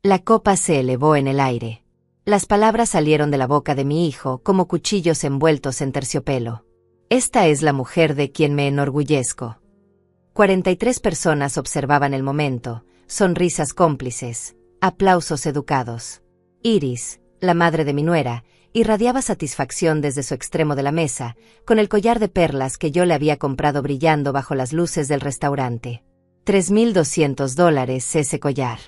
La copa se elevó en el aire. Las palabras salieron de la boca de mi hijo como cuchillos envueltos en terciopelo. Esta es la mujer de quien me enorgullezco. 43 personas observaban el momento, sonrisas cómplices, aplausos educados. Iris, la madre de mi nuera, irradiaba satisfacción desde su extremo de la mesa, con el collar de perlas que yo le había comprado brillando bajo las luces del restaurante. $3,200 ese collar.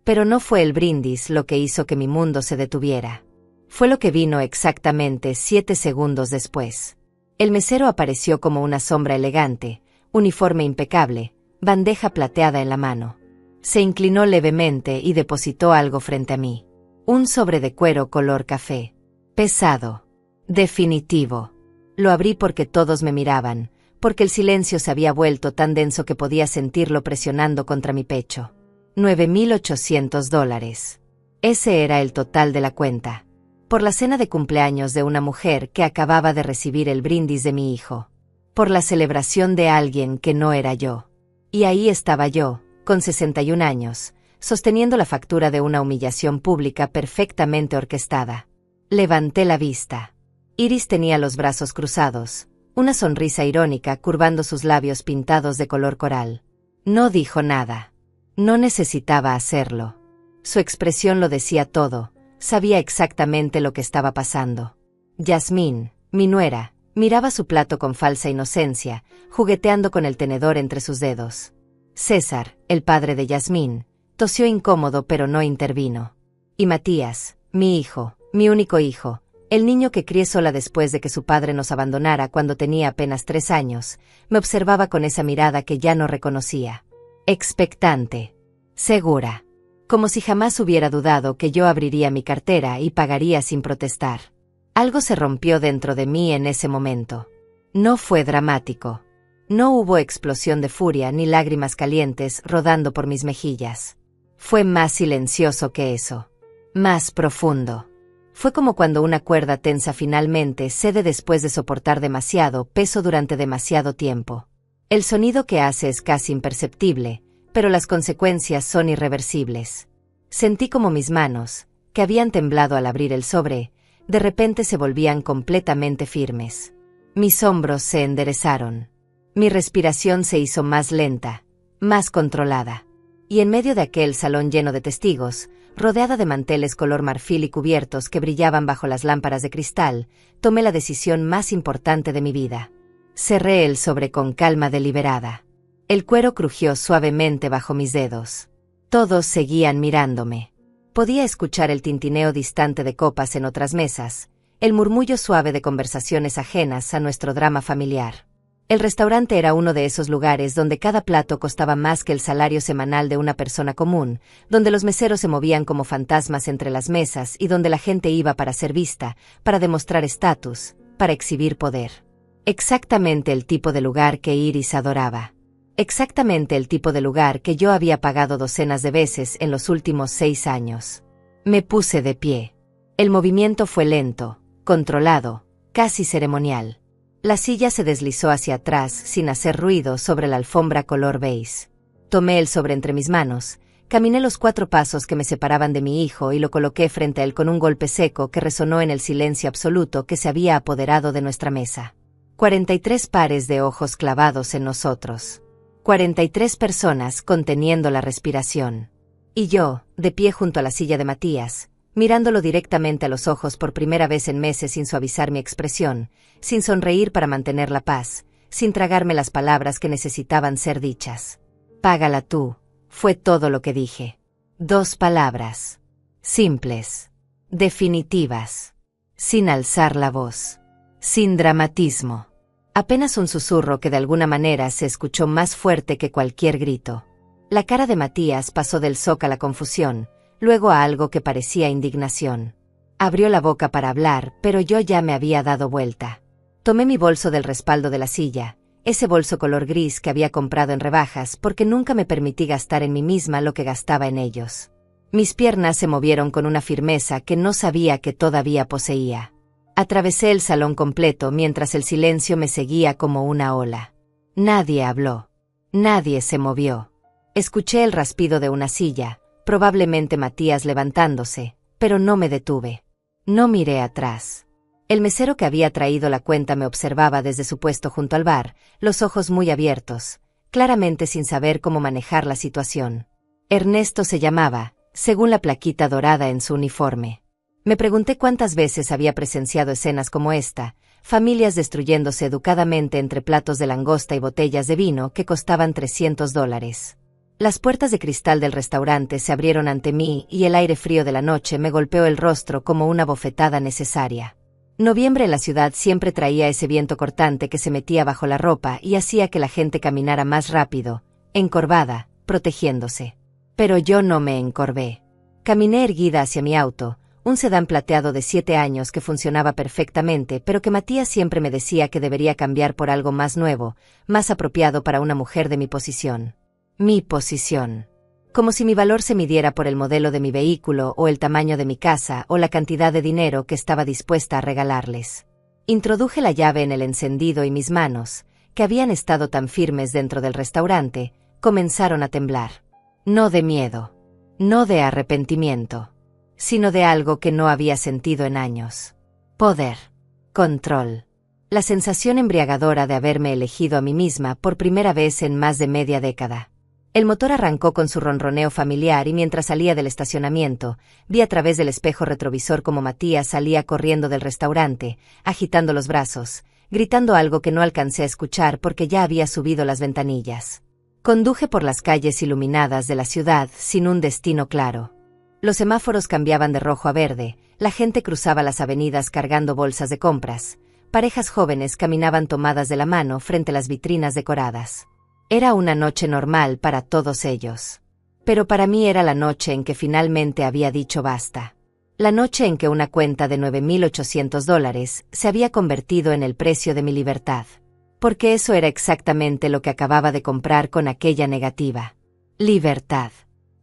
Pero no fue el brindis lo que hizo que mi mundo se detuviera. Fue lo que vino exactamente 7 segundos después. El mesero apareció como una sombra elegante, uniforme impecable, bandeja plateada en la mano. Se inclinó levemente y depositó algo frente a mí. Un sobre de cuero color café. Pesado. Definitivo. Lo abrí porque todos me miraban, porque el silencio se había vuelto tan denso que podía sentirlo presionando contra mi pecho. $9,800. Ese era el total de la cuenta. Por la cena de cumpleaños de una mujer que acababa de recibir el brindis de mi hijo. Por la celebración de alguien que no era yo. Y ahí estaba yo, con 61 años, sosteniendo la factura de una humillación pública perfectamente orquestada. Levanté la vista. Iris tenía los brazos cruzados, una sonrisa irónica curvando sus labios pintados de color coral. No dijo nada. No necesitaba hacerlo. Su expresión lo decía todo, sabía exactamente lo que estaba pasando. Yasmín, mi nuera, miraba su plato con falsa inocencia, jugueteando con el tenedor entre sus dedos. César, el padre de Yasmín, tosió incómodo pero no intervino. Y Matías, mi hijo, mi único hijo, el niño que crié sola después de que su padre nos abandonara cuando tenía apenas 3 años, me observaba con esa mirada que ya no reconocía. Expectante. Segura. Como si jamás hubiera dudado que yo abriría mi cartera y pagaría sin protestar. Algo se rompió dentro de mí en ese momento. No fue dramático. No hubo explosión de furia ni lágrimas calientes rodando por mis mejillas. Fue más silencioso que eso. Más profundo. Fue como cuando una cuerda tensa finalmente cede después de soportar demasiado peso durante demasiado tiempo. El sonido que hace es casi imperceptible, pero las consecuencias son irreversibles. Sentí como mis manos, que habían temblado al abrir el sobre, de repente se volvían completamente firmes. Mis hombros se enderezaron. Mi respiración se hizo más lenta, más controlada. Y en medio de aquel salón lleno de testigos, rodeada de manteles color marfil y cubiertos que brillaban bajo las lámparas de cristal, tomé la decisión más importante de mi vida. Cerré el sobre con calma deliberada. El cuero crujió suavemente bajo mis dedos. Todos seguían mirándome. Podía escuchar el tintineo distante de copas en otras mesas, el murmullo suave de conversaciones ajenas a nuestro drama familiar. El restaurante era uno de esos lugares donde cada plato costaba más que el salario semanal de una persona común, donde los meseros se movían como fantasmas entre las mesas y donde la gente iba para ser vista, para demostrar estatus, para exhibir poder. Exactamente el tipo de lugar que Iris adoraba. Exactamente el tipo de lugar que yo había pagado docenas de veces en los últimos 6 años. Me puse de pie. El movimiento fue lento, controlado, casi ceremonial. La silla se deslizó hacia atrás sin hacer ruido sobre la alfombra color beige. Tomé el sobre entre mis manos, caminé los 4 pasos que me separaban de mi hijo y lo coloqué frente a él con un golpe seco que resonó en el silencio absoluto que se había apoderado de nuestra mesa. 43 pares de ojos clavados en nosotros. 43 personas conteniendo la respiración. Y yo, de pie junto a la silla de Matías, mirándolo directamente a los ojos por primera vez en meses sin suavizar mi expresión, sin sonreír para mantener la paz, sin tragarme las palabras que necesitaban ser dichas. Págala tú, fue todo lo que dije. 2 palabras. Simples. Definitivas. Sin alzar la voz. Sin dramatismo. Apenas un susurro que de alguna manera se escuchó más fuerte que cualquier grito. La cara de Matías pasó del shock a la confusión, luego a algo que parecía indignación. Abrió la boca para hablar, pero yo ya me había dado vuelta. Tomé mi bolso del respaldo de la silla, ese bolso color gris que había comprado en rebajas porque nunca me permití gastar en mí misma lo que gastaba en ellos. Mis piernas se movieron con una firmeza que no sabía que todavía poseía. Atravesé el salón completo mientras el silencio me seguía como una ola. Nadie habló. Nadie se movió. Escuché el raspido de una silla, probablemente Matías levantándose, pero no me detuve. No miré atrás. El mesero que había traído la cuenta me observaba desde su puesto junto al bar, los ojos muy abiertos, claramente sin saber cómo manejar la situación. Ernesto se llamaba, según la plaquita dorada en su uniforme. Me pregunté cuántas veces había presenciado escenas como esta, familias destruyéndose educadamente entre platos de langosta y botellas de vino que costaban $300. Las puertas de cristal del restaurante se abrieron ante mí y el aire frío de la noche me golpeó el rostro como una bofetada necesaria. Noviembre en la ciudad siempre traía ese viento cortante que se metía bajo la ropa y hacía que la gente caminara más rápido, encorvada, protegiéndose. Pero yo no me encorvé. Caminé erguida hacia mi auto, un sedán plateado de 7 años que funcionaba perfectamente, pero que Matías siempre me decía que debería cambiar por algo más nuevo, más apropiado para una mujer de mi posición. Mi posición. Como si mi valor se midiera por el modelo de mi vehículo o el tamaño de mi casa o la cantidad de dinero que estaba dispuesta a regalarles. Introduje la llave en el encendido y mis manos, que habían estado tan firmes dentro del restaurante, comenzaron a temblar. No de miedo, no de arrepentimiento, sino de algo que no había sentido en años. Poder. Control. La sensación embriagadora de haberme elegido a mí misma por primera vez en más de media década. El motor arrancó con su ronroneo familiar y mientras salía del estacionamiento, vi a través del espejo retrovisor como Matías salía corriendo del restaurante, agitando los brazos, gritando algo que no alcancé a escuchar porque ya había subido las ventanillas. Conduje por las calles iluminadas de la ciudad sin un destino claro. Los semáforos cambiaban de rojo a verde, la gente cruzaba las avenidas cargando bolsas de compras, parejas jóvenes caminaban tomadas de la mano frente a las vitrinas decoradas. Era una noche normal para todos ellos. Pero para mí era la noche en que finalmente había dicho basta. La noche en que una cuenta de $9,800 se había convertido en el precio de mi libertad. Porque eso era exactamente lo que acababa de comprar con aquella negativa. Libertad.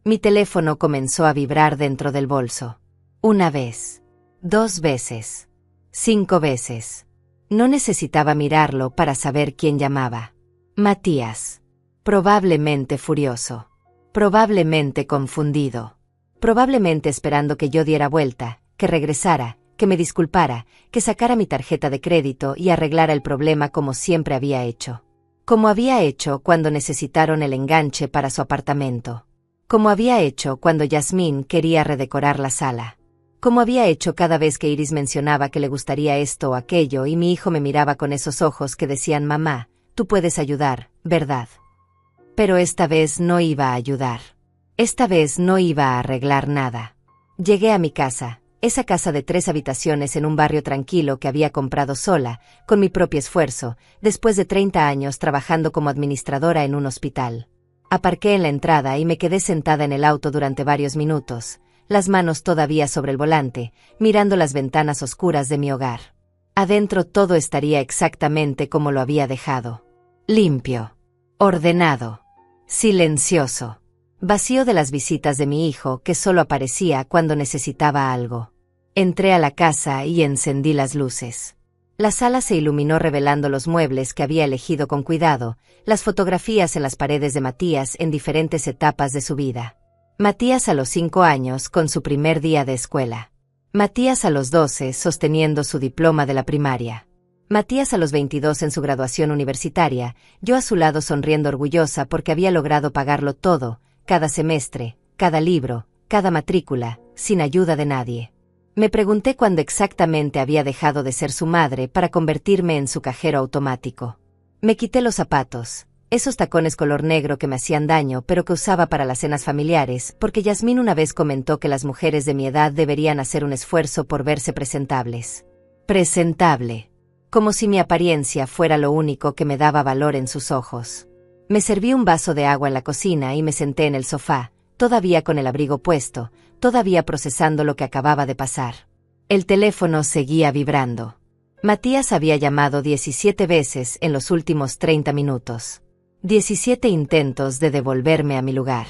Mi teléfono comenzó a vibrar dentro del bolso. 1 vez. 2 veces. 5 veces. No necesitaba mirarlo para saber quién llamaba. Matías. Probablemente furioso. Probablemente confundido. Probablemente esperando que yo diera vuelta, que regresara, que me disculpara, que sacara mi tarjeta de crédito y arreglara el problema como siempre había hecho. Como había hecho cuando necesitaron el enganche para su apartamento. Como había hecho cuando Yasmín quería redecorar la sala. Como había hecho cada vez que Iris mencionaba que le gustaría esto o aquello y mi hijo me miraba con esos ojos que decían: mamá, tú puedes ayudar, ¿verdad? Pero esta vez no iba a ayudar. Esta vez no iba a arreglar nada. Llegué a mi casa, esa casa de 3 habitaciones en un barrio tranquilo que había comprado sola, con mi propio esfuerzo, después de 30 años trabajando como administradora en un hospital. Aparqué en la entrada y me quedé sentada en el auto durante varios minutos, las manos todavía sobre el volante, mirando las ventanas oscuras de mi hogar. Adentro todo estaría exactamente como lo había dejado. Limpio. Ordenado. Silencioso. Vacío de las visitas de mi hijo que solo aparecía cuando necesitaba algo. Entré a la casa y encendí las luces. La sala se iluminó revelando los muebles que había elegido con cuidado, las fotografías en las paredes de Matías en diferentes etapas de su vida. Matías a los 5 años con su primer día de escuela. Matías a los 12 sosteniendo su diploma de la primaria. Matías a los 22 en su graduación universitaria, yo a su lado sonriendo orgullosa porque había logrado pagarlo todo, cada semestre, cada libro, cada matrícula, sin ayuda de nadie. Me pregunté cuándo exactamente había dejado de ser su madre para convertirme en su cajero automático. Me quité los zapatos, esos tacones color negro que me hacían daño pero que usaba para las cenas familiares, porque Yasmín una vez comentó que las mujeres de mi edad deberían hacer un esfuerzo por verse presentables. Presentable. Como si mi apariencia fuera lo único que me daba valor en sus ojos. Me serví un vaso de agua en la cocina y me senté en el sofá, todavía con el abrigo puesto, todavía procesando lo que acababa de pasar. El teléfono seguía vibrando. Matías había llamado 17 veces en los últimos 30 minutos. 17 intentos de devolverme a mi lugar.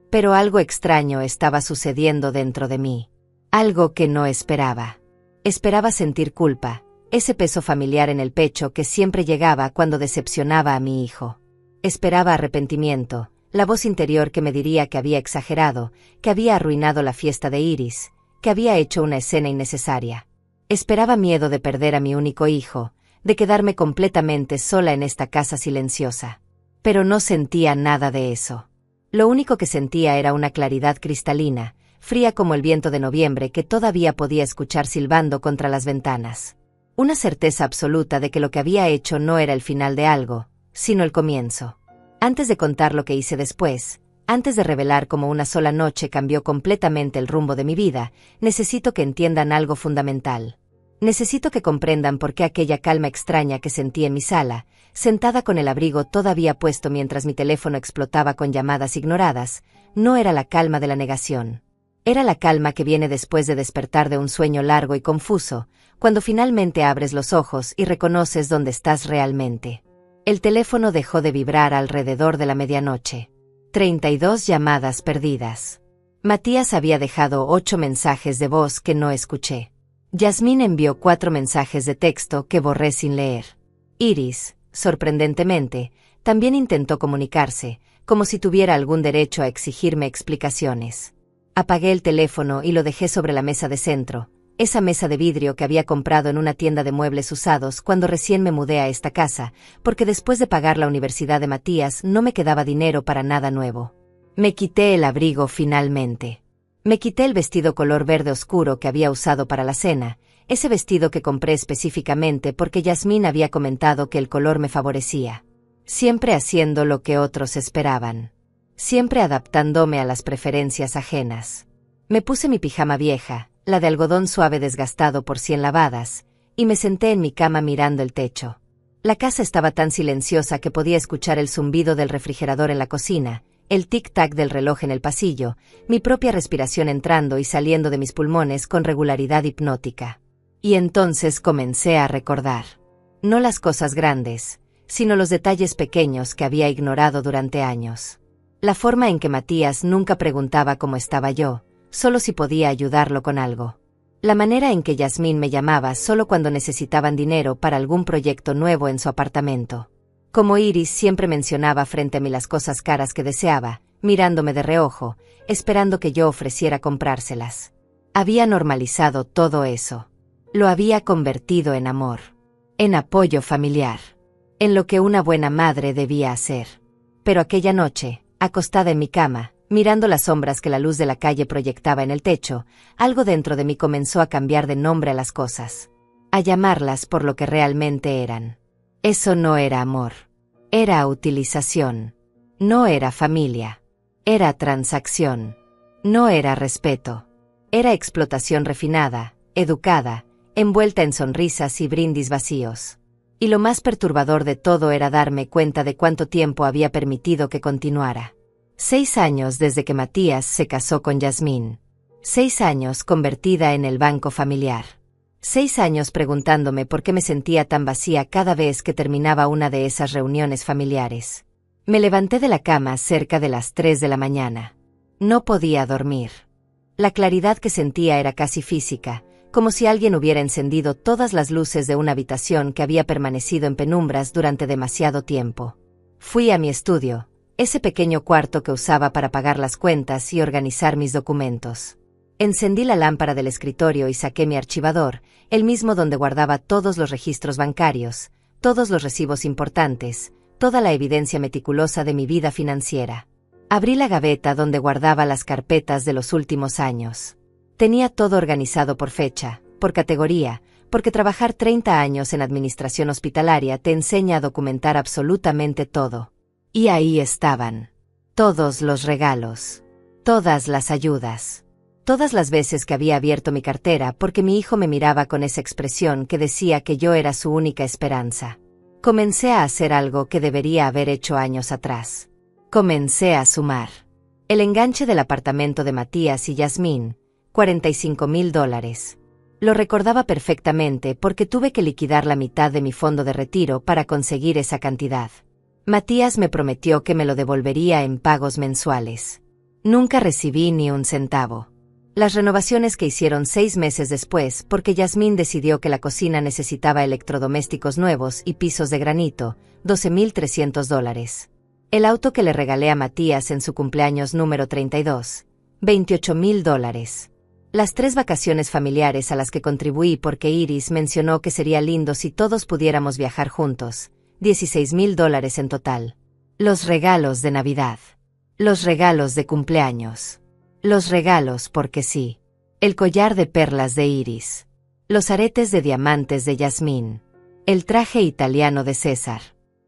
Pero algo extraño estaba sucediendo dentro de mí. Algo que no esperaba. Esperaba sentir culpa. Ese peso familiar en el pecho que siempre llegaba cuando decepcionaba a mi hijo. Esperaba arrepentimiento, La voz interior que me diría que había exagerado, que había arruinado la fiesta de Iris, que había hecho una escena innecesaria. Esperaba miedo de perder a mi único hijo, de quedarme completamente sola en esta casa silenciosa. Pero no sentía nada de eso. Lo único que sentía era una claridad cristalina, fría como el viento de noviembre que todavía podía escuchar silbando contra las ventanas. Una certeza absoluta de que lo que había hecho no era el final de algo, sino el comienzo. Antes de contar lo que hice después, antes de revelar cómo una sola noche cambió completamente el rumbo de mi vida, necesito que entiendan algo fundamental. Necesito que comprendan por qué aquella calma extraña que sentí en mi sala, sentada con el abrigo todavía puesto mientras mi teléfono explotaba con llamadas ignoradas, no era la calma de la negación. Era la calma que viene después de despertar de un sueño largo y confuso, cuando finalmente abres los ojos y reconoces dónde estás realmente. El teléfono dejó de vibrar alrededor de la medianoche. 32 llamadas perdidas. Matías había dejado 8 mensajes de voz que no escuché. Yasmín envió 4 mensajes de texto que borré sin leer. Iris, sorprendentemente, también intentó comunicarse, como si tuviera algún derecho a exigirme explicaciones. Apagué el teléfono y lo dejé sobre la mesa de centro, esa mesa de vidrio que había comprado en una tienda de muebles usados cuando recién me mudé a esta casa, porque después de pagar la universidad de Matías no me quedaba dinero para nada nuevo. Me quité el abrigo finalmente. Me quité el vestido color verde oscuro que había usado para la cena, ese vestido que compré específicamente porque Yasmín había comentado que el color me favorecía. Siempre haciendo lo que otros esperaban. Siempre adaptándome a las preferencias ajenas. Me puse mi pijama vieja, la de algodón suave desgastado por 100 lavadas, y me senté en mi cama mirando el techo. La casa estaba tan silenciosa que podía escuchar el zumbido del refrigerador en la cocina, el tic-tac del reloj en el pasillo, mi propia respiración entrando y saliendo de mis pulmones con regularidad hipnótica. Y entonces comencé a recordar. No las cosas grandes, sino los detalles pequeños que había ignorado durante años. La forma en que Matías nunca preguntaba cómo estaba yo, solo si podía ayudarlo con algo. La manera en que Yasmín me llamaba solo cuando necesitaban dinero para algún proyecto nuevo en su apartamento. Como Iris siempre mencionaba frente a mí las cosas caras que deseaba, mirándome de reojo, esperando que yo ofreciera comprárselas. Había normalizado todo eso. Lo había convertido en amor. En apoyo familiar. En lo que una buena madre debía hacer. Pero aquella noche, acostada en mi cama, mirando las sombras que la luz de la calle proyectaba en el techo, algo dentro de mí comenzó a cambiar de nombre a las cosas. A llamarlas por lo que realmente eran. Eso no era amor. Era utilización. No era familia. Era transacción. No era respeto. Era explotación refinada, educada, envuelta en sonrisas y brindis vacíos. Y lo más perturbador de todo era darme cuenta de cuánto tiempo había permitido que continuara. 6 años desde que Matías se casó con Yasmín. 6 años convertida en el banco familiar. 6 años preguntándome por qué me sentía tan vacía cada vez que terminaba una de esas reuniones familiares. Me levanté de la cama cerca de las 3 de la mañana. No podía dormir. La claridad que sentía era casi física, como si alguien hubiera encendido todas las luces de una habitación que había permanecido en penumbras durante demasiado tiempo. Fui a mi estudio, ese pequeño cuarto que usaba para pagar las cuentas y organizar mis documentos. Encendí la lámpara del escritorio y saqué mi archivador, el mismo donde guardaba todos los registros bancarios, todos los recibos importantes, toda la evidencia meticulosa de mi vida financiera. Abrí la gaveta donde guardaba las carpetas de los últimos años. Tenía todo organizado por fecha, por categoría, porque trabajar 30 años en administración hospitalaria te enseña a documentar absolutamente todo. Y ahí estaban. Todos los regalos. Todas las ayudas. Todas las veces que había abierto mi cartera porque mi hijo me miraba con esa expresión que decía que yo era su única esperanza. Comencé a hacer algo que debería haber hecho años atrás. Comencé a sumar. El enganche del apartamento de Matías y Yasmín, $45,000. Lo recordaba perfectamente porque tuve que liquidar la mitad de mi fondo de retiro para conseguir esa cantidad. Matías me prometió que me lo devolvería en pagos mensuales. Nunca recibí ni un centavo. Las renovaciones que hicieron 6 meses después porque Yasmín decidió que la cocina necesitaba electrodomésticos nuevos y pisos de granito, $12,300. El auto que le regalé a Matías en su cumpleaños número 32. $28,000. Las 3 vacaciones familiares a las que contribuí porque Iris mencionó que sería lindo si todos pudiéramos viajar juntos. $16,000 en total. Los regalos de Navidad. Los regalos de cumpleaños. Los regalos porque sí. El collar de perlas de Iris. Los aretes de diamantes de Yasmín. El traje italiano de César.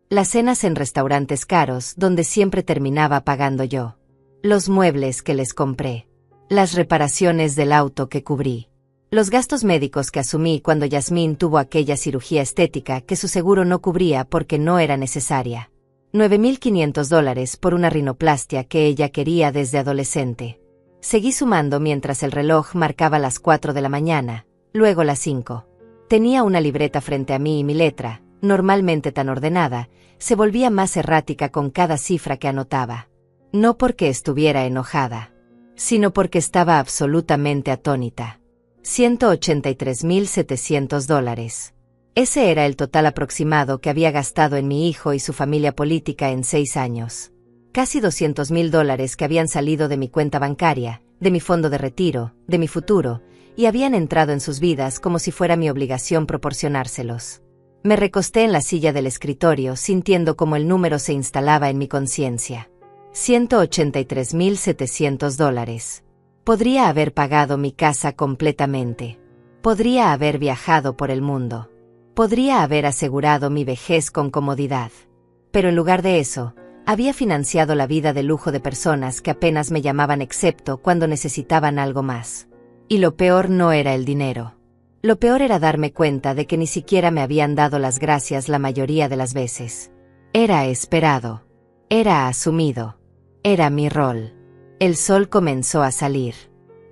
Las cenas en restaurantes caros donde siempre terminaba pagando yo. Los muebles que les compré. Las reparaciones del auto que cubrí. Los gastos médicos que asumí cuando Yasmín tuvo aquella cirugía estética que su seguro no cubría porque no era necesaria. $9,500 por una rinoplastia que ella quería desde adolescente. Seguí sumando mientras el reloj marcaba las 4 de la mañana, luego las 5. Tenía una libreta frente a mí y mi letra, normalmente tan ordenada, se volvía más errática con cada cifra que anotaba. No porque estuviera enojada, sino porque estaba absolutamente atónita. $183,700. Ese era el total aproximado que había gastado en mi hijo y su familia política en 6 años. Casi $200,000 que habían salido de mi cuenta bancaria, de mi fondo de retiro, de mi futuro, y habían entrado en sus vidas como si fuera mi obligación proporcionárselos. Me recosté en la silla del escritorio sintiendo cómo el número se instalaba en mi conciencia. $183,700. Podría haber pagado mi casa completamente. Podría haber viajado por el mundo. Podría haber asegurado mi vejez con comodidad. Pero en lugar de eso, había financiado la vida de lujo de personas que apenas me llamaban excepto cuando necesitaban algo más. Y lo peor no era el dinero. Lo peor era darme cuenta de que ni siquiera me habían dado las gracias la mayoría de las veces. Era esperado. Era asumido. Era mi rol. El sol comenzó a salir.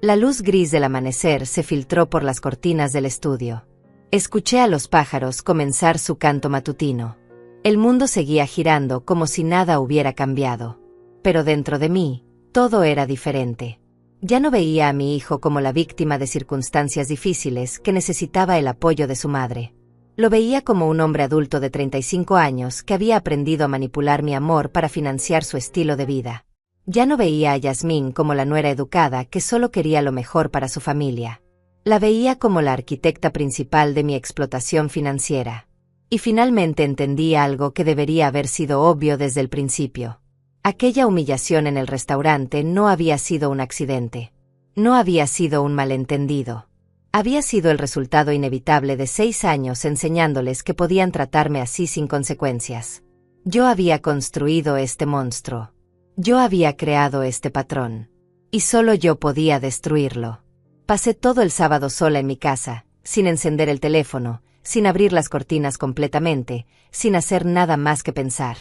La luz gris del amanecer se filtró por las cortinas del estudio. Escuché a los pájaros comenzar su canto matutino. El mundo seguía girando como si nada hubiera cambiado. Pero dentro de mí, todo era diferente. Ya no veía a mi hijo como la víctima de circunstancias difíciles que necesitaba el apoyo de su madre. Lo veía como un hombre adulto de 35 años que había aprendido a manipular mi amor para financiar su estilo de vida. Ya no veía a Yasmín como la nuera educada que solo quería lo mejor para su familia. La veía como la arquitecta principal de mi explotación financiera. Y finalmente entendí algo que debería haber sido obvio desde el principio. Aquella humillación en el restaurante no había sido un accidente. No había sido un malentendido. Había sido el resultado inevitable de 6 años enseñándoles que podían tratarme así sin consecuencias. Yo había construido este monstruo. Yo había creado este patrón. Y solo yo podía destruirlo. Pasé todo el sábado sola en mi casa, sin encender el teléfono, sin abrir las cortinas completamente, sin hacer nada más que pensar.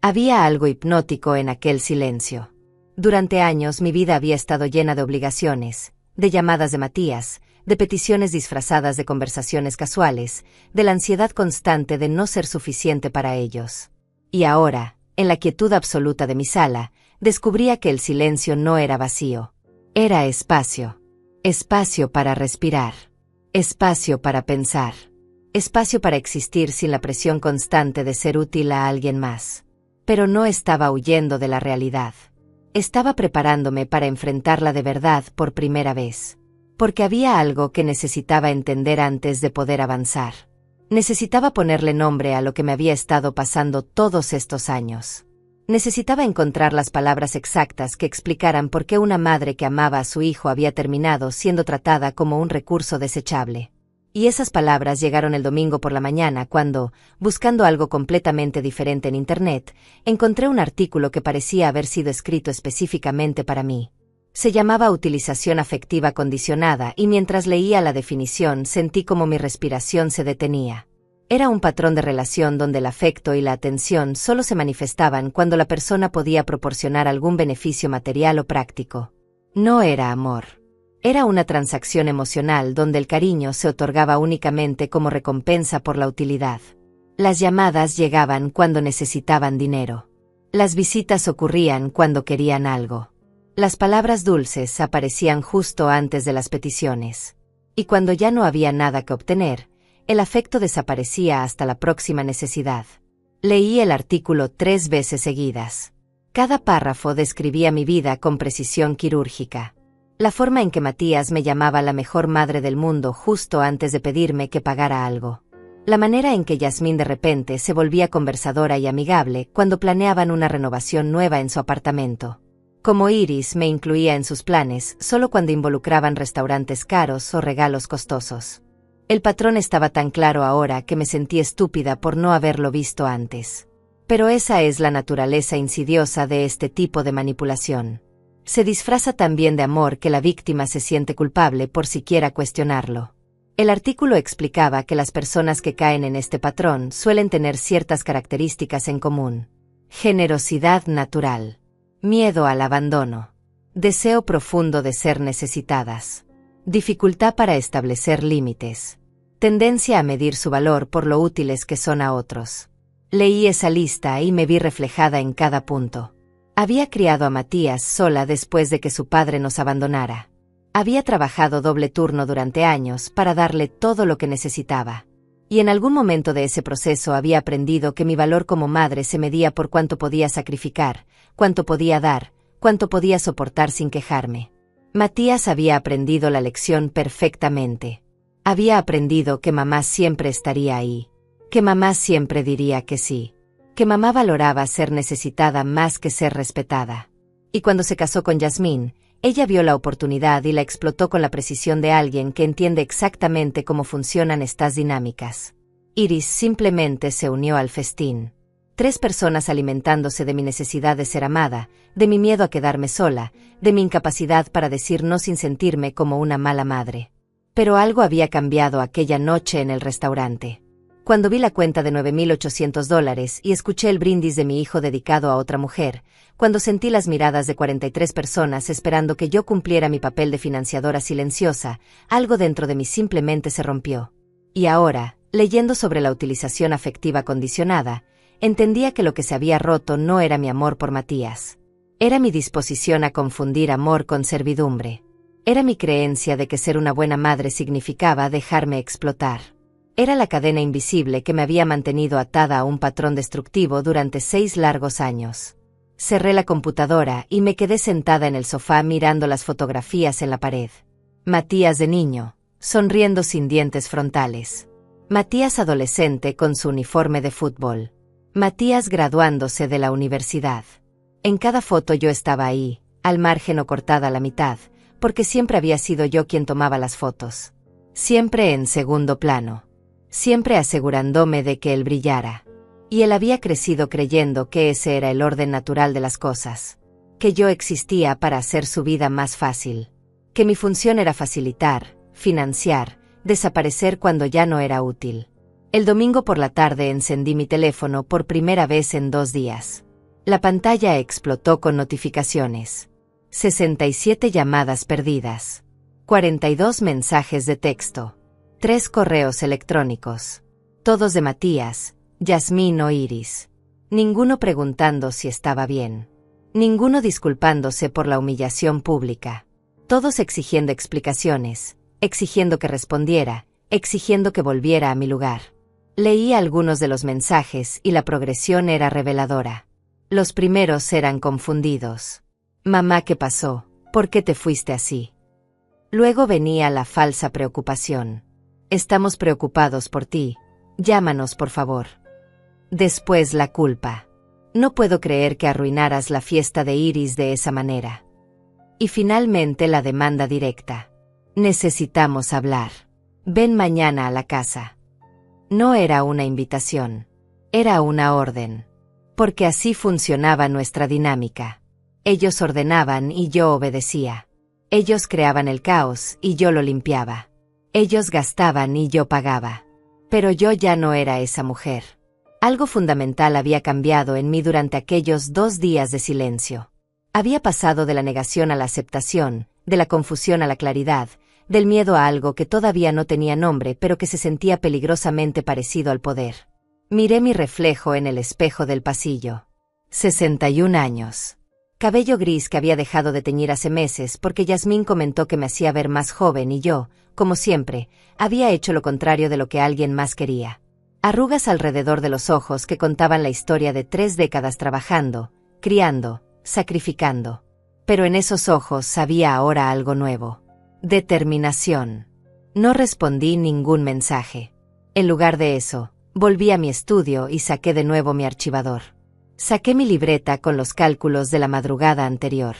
Había algo hipnótico en aquel silencio. Durante años mi vida había estado llena de obligaciones, de llamadas de Matías, de peticiones disfrazadas de conversaciones casuales, de la ansiedad constante de no ser suficiente para ellos. Y ahora, en la quietud absoluta de mi sala, descubría que el silencio no era vacío. Era espacio. Espacio para respirar. Espacio para pensar. Espacio para existir sin la presión constante de ser útil a alguien más. Pero no estaba huyendo de la realidad. Estaba preparándome para enfrentarla de verdad por primera vez. Porque había algo que necesitaba entender antes de poder avanzar. Necesitaba ponerle nombre a lo que me había estado pasando todos estos años. Necesitaba encontrar las palabras exactas que explicaran por qué una madre que amaba a su hijo había terminado siendo tratada como un recurso desechable. Y esas palabras llegaron el domingo por la mañana cuando, buscando algo completamente diferente en Internet, encontré un artículo que parecía haber sido escrito específicamente para mí. Se llamaba Utilización afectiva condicionada y mientras leía la definición sentí como mi respiración se detenía. Era un patrón de relación donde el afecto y la atención solo se manifestaban cuando la persona podía proporcionar algún beneficio material o práctico. No era amor. Era una transacción emocional donde el cariño se otorgaba únicamente como recompensa por la utilidad. Las llamadas llegaban cuando necesitaban dinero. Las visitas ocurrían cuando querían algo. Las palabras dulces aparecían justo antes de las peticiones. Y cuando ya no había nada que obtener, el afecto desaparecía hasta la próxima necesidad. Leí el artículo 3 veces seguidas. Cada párrafo describía mi vida con precisión quirúrgica. La forma en que Matías me llamaba la mejor madre del mundo justo antes de pedirme que pagara algo. La manera en que Yasmín de repente se volvía conversadora y amigable cuando planeaban una renovación nueva en su apartamento. Como Iris me incluía en sus planes solo cuando involucraban restaurantes caros o regalos costosos. El patrón estaba tan claro ahora que me sentí estúpida por no haberlo visto antes. Pero esa es la naturaleza insidiosa de este tipo de manipulación. Se disfraza tan bien de amor que la víctima se siente culpable por siquiera cuestionarlo. El artículo explicaba que las personas que caen en este patrón suelen tener ciertas características en común. Generosidad natural. Miedo al abandono. Deseo profundo de ser necesitadas. Dificultad para establecer límites. Tendencia a medir su valor por lo útiles que son a otros. Leí esa lista y me vi reflejada en cada punto. Había criado a Matías sola después de que su padre nos abandonara. Había trabajado doble turno durante años para darle todo lo que necesitaba. Y en algún momento de ese proceso había aprendido que mi valor como madre se medía por cuánto podía sacrificar, cuánto podía dar, cuánto podía soportar sin quejarme. Matías había aprendido la lección perfectamente. Había aprendido que mamá siempre estaría ahí. Que mamá siempre diría que sí. Que mamá valoraba ser necesitada más que ser respetada. Y cuando se casó con Yasmín, ella vio la oportunidad y la explotó con la precisión de alguien que entiende exactamente cómo funcionan estas dinámicas. Iris simplemente se unió al festín. 3 personas alimentándose de mi necesidad de ser amada, de mi miedo a quedarme sola, de mi incapacidad para decir no sin sentirme como una mala madre. Pero algo había cambiado aquella noche en el restaurante. Cuando vi la cuenta de $9,800 y escuché el brindis de mi hijo dedicado a otra mujer, cuando sentí las miradas de 43 personas esperando que yo cumpliera mi papel de financiadora silenciosa, algo dentro de mí simplemente se rompió. Y ahora, leyendo sobre la utilización afectiva condicionada, entendía que lo que se había roto no era mi amor por Matías. Era mi disposición a confundir amor con servidumbre. Era mi creencia de que ser una buena madre significaba dejarme explotar. Era la cadena invisible que me había mantenido atada a un patrón destructivo durante 6 largos años. Cerré la computadora y me quedé sentada en el sofá mirando las fotografías en la pared. Matías de niño, sonriendo sin dientes frontales. Matías adolescente con su uniforme de fútbol. Matías graduándose de la universidad. En cada foto yo estaba ahí, al margen o cortada a la mitad, porque siempre había sido yo quien tomaba las fotos. Siempre en segundo plano. Siempre asegurándome de que él brillara. Y él había crecido creyendo que ese era el orden natural de las cosas. Que yo existía para hacer su vida más fácil. Que mi función era facilitar, financiar, desaparecer cuando ya no era útil. El domingo por la tarde encendí mi teléfono por primera vez en 2 días. La pantalla explotó con notificaciones. 67 llamadas perdidas. 42 mensajes de texto. 3 correos electrónicos. Todos de Matías, Yasmín o Iris. Ninguno preguntando si estaba bien. Ninguno disculpándose por la humillación pública. Todos exigiendo explicaciones, exigiendo que respondiera, exigiendo que volviera a mi lugar. Leí algunos de los mensajes y la progresión era reveladora. Los primeros eran confundidos. Mamá, ¿qué pasó? ¿Por qué te fuiste así? Luego venía la falsa preocupación. Estamos preocupados por ti. Llámanos, por favor. Después la culpa. No puedo creer que arruinaras la fiesta de Iris de esa manera. Y finalmente la demanda directa. Necesitamos hablar. Ven mañana a la casa. No era una invitación. Era una orden. Porque así funcionaba nuestra dinámica. Ellos ordenaban y yo obedecía. Ellos creaban el caos y yo lo limpiaba. Ellos gastaban y yo pagaba. Pero yo ya no era esa mujer. Algo fundamental había cambiado en mí durante aquellos 2 días de silencio. Había pasado de la negación a la aceptación, de la confusión a la claridad, del miedo a algo que todavía no tenía nombre pero que se sentía peligrosamente parecido al poder. Miré mi reflejo en el espejo del pasillo. 61 años. Cabello gris que había dejado de teñir hace meses porque Yasmín comentó que me hacía ver más joven y yo, como siempre, había hecho lo contrario de lo que alguien más quería. Arrugas alrededor de los ojos que contaban la historia de 3 décadas trabajando, criando, sacrificando. Pero en esos ojos había ahora algo nuevo. Determinación. No respondí ningún mensaje. En lugar de eso, volví a mi estudio y saqué de nuevo mi archivador. Saqué mi libreta con los cálculos de la madrugada anterior.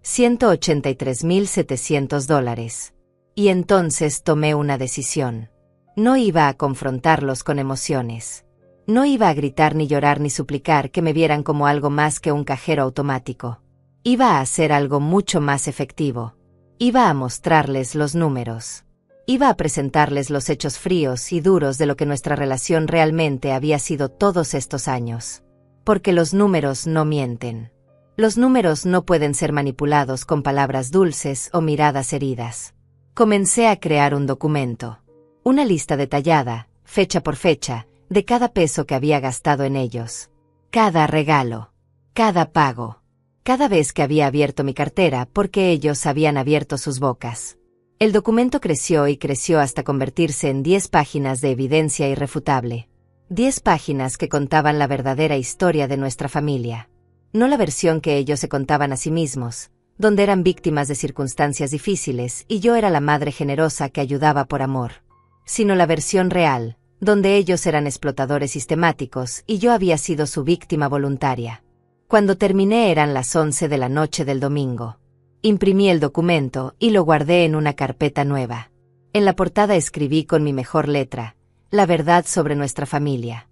$183,700. Y entonces tomé una decisión. No iba a confrontarlos con emociones. No iba a gritar ni llorar ni suplicar que me vieran como algo más que un cajero automático. Iba a hacer algo mucho más efectivo. Iba a mostrarles los números. Iba a presentarles los hechos fríos y duros de lo que nuestra relación realmente había sido todos estos años. Porque los números no mienten. Los números no pueden ser manipulados con palabras dulces o miradas heridas. Comencé a crear un documento. Una lista detallada, fecha por fecha, de cada peso que había gastado en ellos. Cada regalo. Cada pago. Cada vez que había abierto mi cartera porque ellos habían abierto sus bocas. El documento creció y creció hasta convertirse en 10 páginas de evidencia irrefutable. 10 páginas que contaban la verdadera historia de nuestra familia. No la versión que ellos se contaban a sí mismos, donde eran víctimas de circunstancias difíciles y yo era la madre generosa que ayudaba por amor. Sino la versión real, donde ellos eran explotadores sistemáticos y yo había sido su víctima voluntaria. Cuando terminé eran las 11 de la noche del domingo. Imprimí el documento y lo guardé en una carpeta nueva. En la portada escribí con mi mejor letra, la verdad sobre nuestra familia.